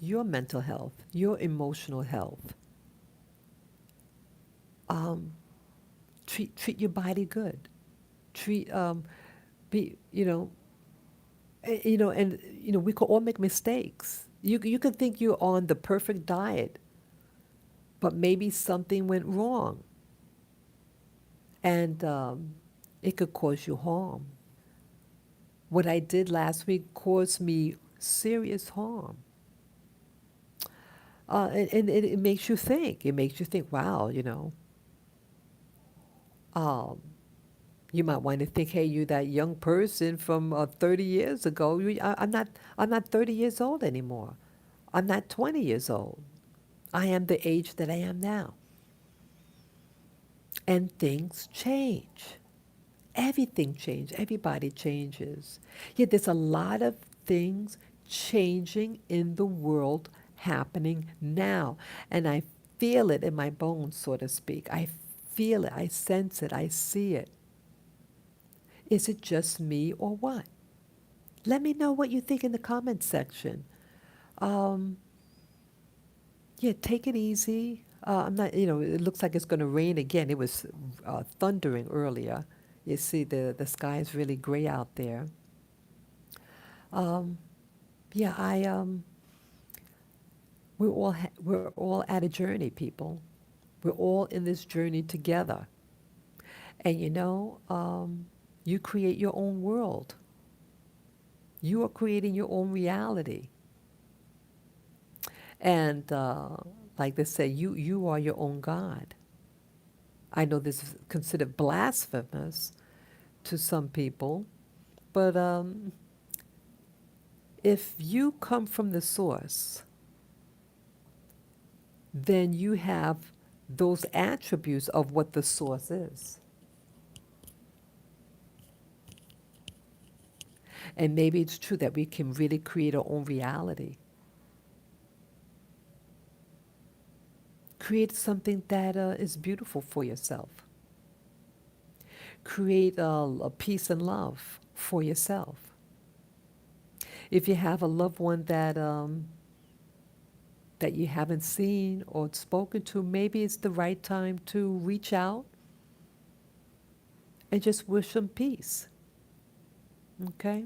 Speaker 1: your emotional health, um, treat your body good. Treat be and we could all make mistakes. You could think you're on the perfect diet, but maybe something went wrong, and it could cause you harm. What I did last week caused me serious harm. And it makes you think. It makes you think, wow, um, you might want to think, hey, you that young person from 30 years ago. I'm not 30 years old anymore. I'm not 20 years old. I am the age that I am now. And things change. Everything changes. Everybody changes. Yet there's a lot of things changing in the world happening now. And I feel it in my bones, so to speak. I feel it. I sense it. I see it. Is it just me or what? Let me know what you think in the comments section. Um, yeah, take it easy. I'm not, it looks like it's going to rain again. It was thundering earlier. You see, the sky is really gray out there. Um, yeah, we're all at a journey, people. We're all in this journey together. And you create your own world. You are creating your own reality. And like they say, you are your own God. I know this is considered blasphemous to some people, but if you come from the source, then you have those attributes of what the source is. And maybe it's true that we can really create our own reality. Create something that is beautiful for yourself. Create a peace and love for yourself. If you have a loved one that you haven't seen or spoken to, maybe it's the right time to reach out and just wish them peace. Okay?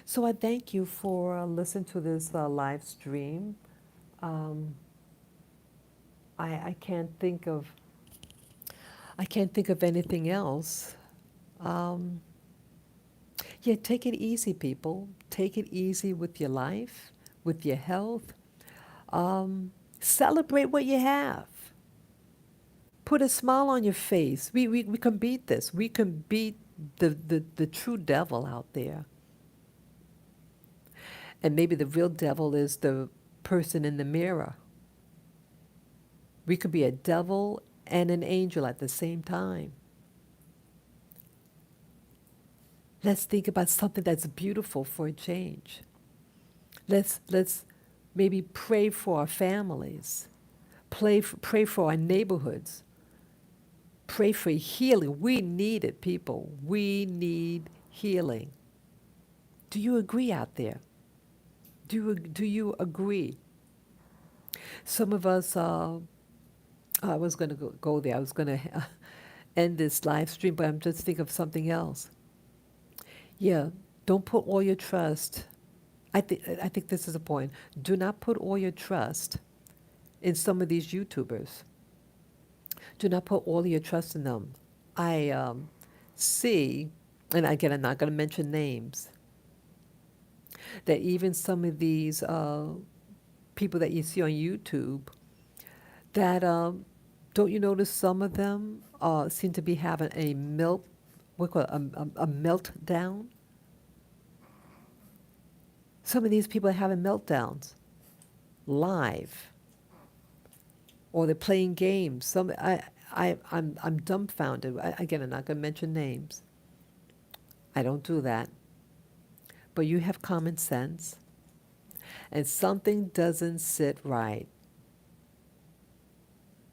Speaker 1: So I thank you for listening to this live stream. Um, I can't think of anything else. Um, yeah, take it easy, people. Take it easy with your life, with your health. Celebrate what you have. Put a smile on your face. We can beat this. We can beat the true devil out there. And maybe the real devil is the person in the mirror. We could be a devil and an angel at the same time. Let's think about something that's beautiful for a change. Let's maybe pray for our families. Pray for our neighborhoods. Pray for healing. We need it, people. We need healing. Do you agree out there? Do you agree? Some of us, I was going to go there. I was going to end this live stream, but I'm just thinking of something else. Yeah, don't put all your trust. I think this is a point. Do not put all your trust in some of these YouTubers. Do not put all your trust in them. I see, and again, I'm not going to mention names, that even some of these people that you see on YouTube, that don't you notice some of them seem to be having a what call it, a meltdown? Some of these people are having meltdowns live, or they're playing games. I'm dumbfounded. Again, I'm not going to mention names. I don't do that. But you have common sense, and something doesn't sit right.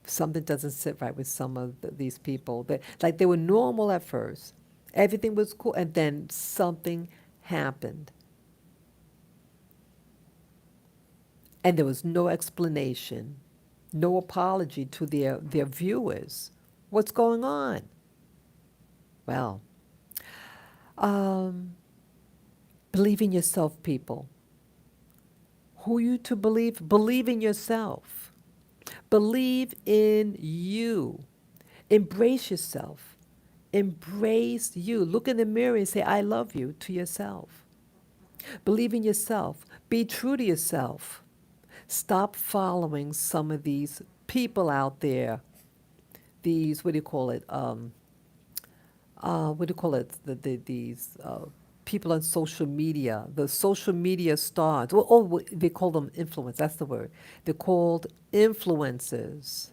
Speaker 1: Something doesn't sit right with some of these people. Like they were normal at first, everything was cool, and then something happened, and there was no explanation, no apology to their viewers. What's going on? Well, um, believe in yourself, people. Who you to believe? Believe in yourself. Believe in you. Embrace yourself. Embrace you. Look in the mirror and say, I love you to yourself. Believe in yourself. Be true to yourself. Stop following some of these people out there. These, what do you call it? What do you call it? These people on social media, the social media stars. Well, oh, they call them influencers. That's the word. They're called influencers.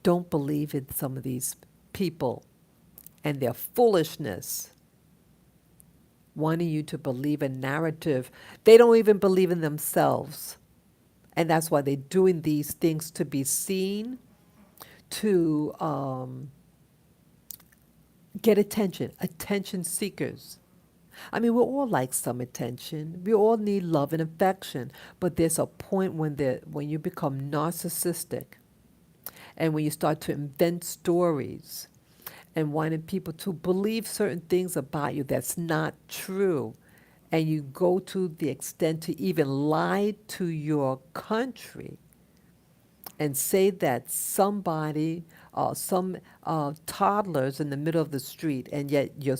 Speaker 1: Don't believe in some of these people and their foolishness, wanting you to believe a narrative. They don't even believe in themselves. And that's why they're doing these things to be seen, to get attention seekers. I mean, we're all like some attention. We all need love and affection. But there's a point when you become narcissistic, and when you start to invent stories and wanting people to believe certain things about you that's not true, and you go to the extent to even lie to your country and say that some toddlers in the middle of the street, and yet your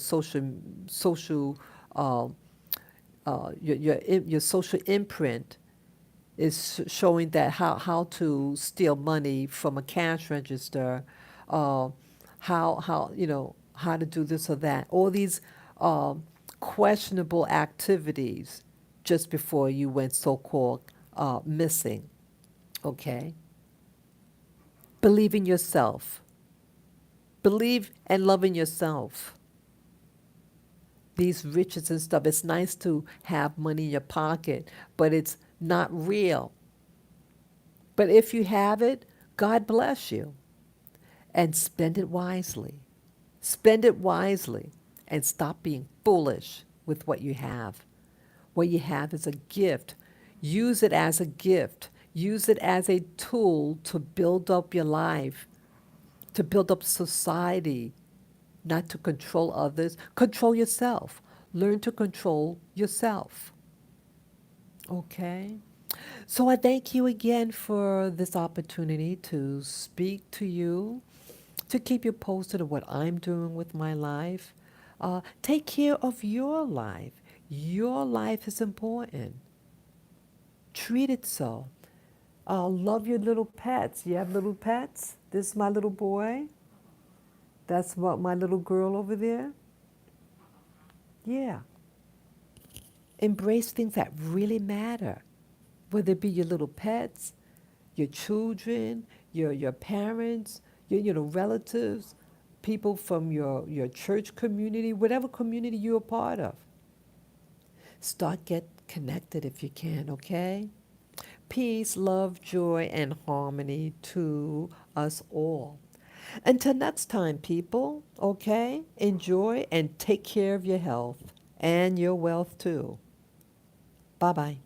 Speaker 1: uh, your social imprint is showing that how to steal money from a cash register, uh, how to do this or that. All these questionable activities just before you went so-called missing. Okay, believe in yourself. Believe and love in yourself. These riches and stuff, it's nice to have money in your pocket, but it's not real. But if you have it, God bless you. And spend it wisely. Spend it wisely and stop being foolish with what you have. What you have is a gift. Use it as a gift. Use it as a tool to build up your life, to build up society, not to control others. Control yourself. Learn to control yourself. Okay? So I thank you again for this opportunity to speak to you, to keep you posted of what I'm doing with my life. Take care of your life. Your life is important. Treat it so. Love your little pets. You have little pets? This is my little boy. That's what my little girl over there. Yeah. Embrace things that really matter, whether it be your little pets, your children, your parents, your relatives, people from your church community, whatever community you're a part of. Get connected if you can, okay? Peace, love, joy, and harmony to us all. Until next time, people, okay? Enjoy and take care of your health and your wealth too. Bye bye.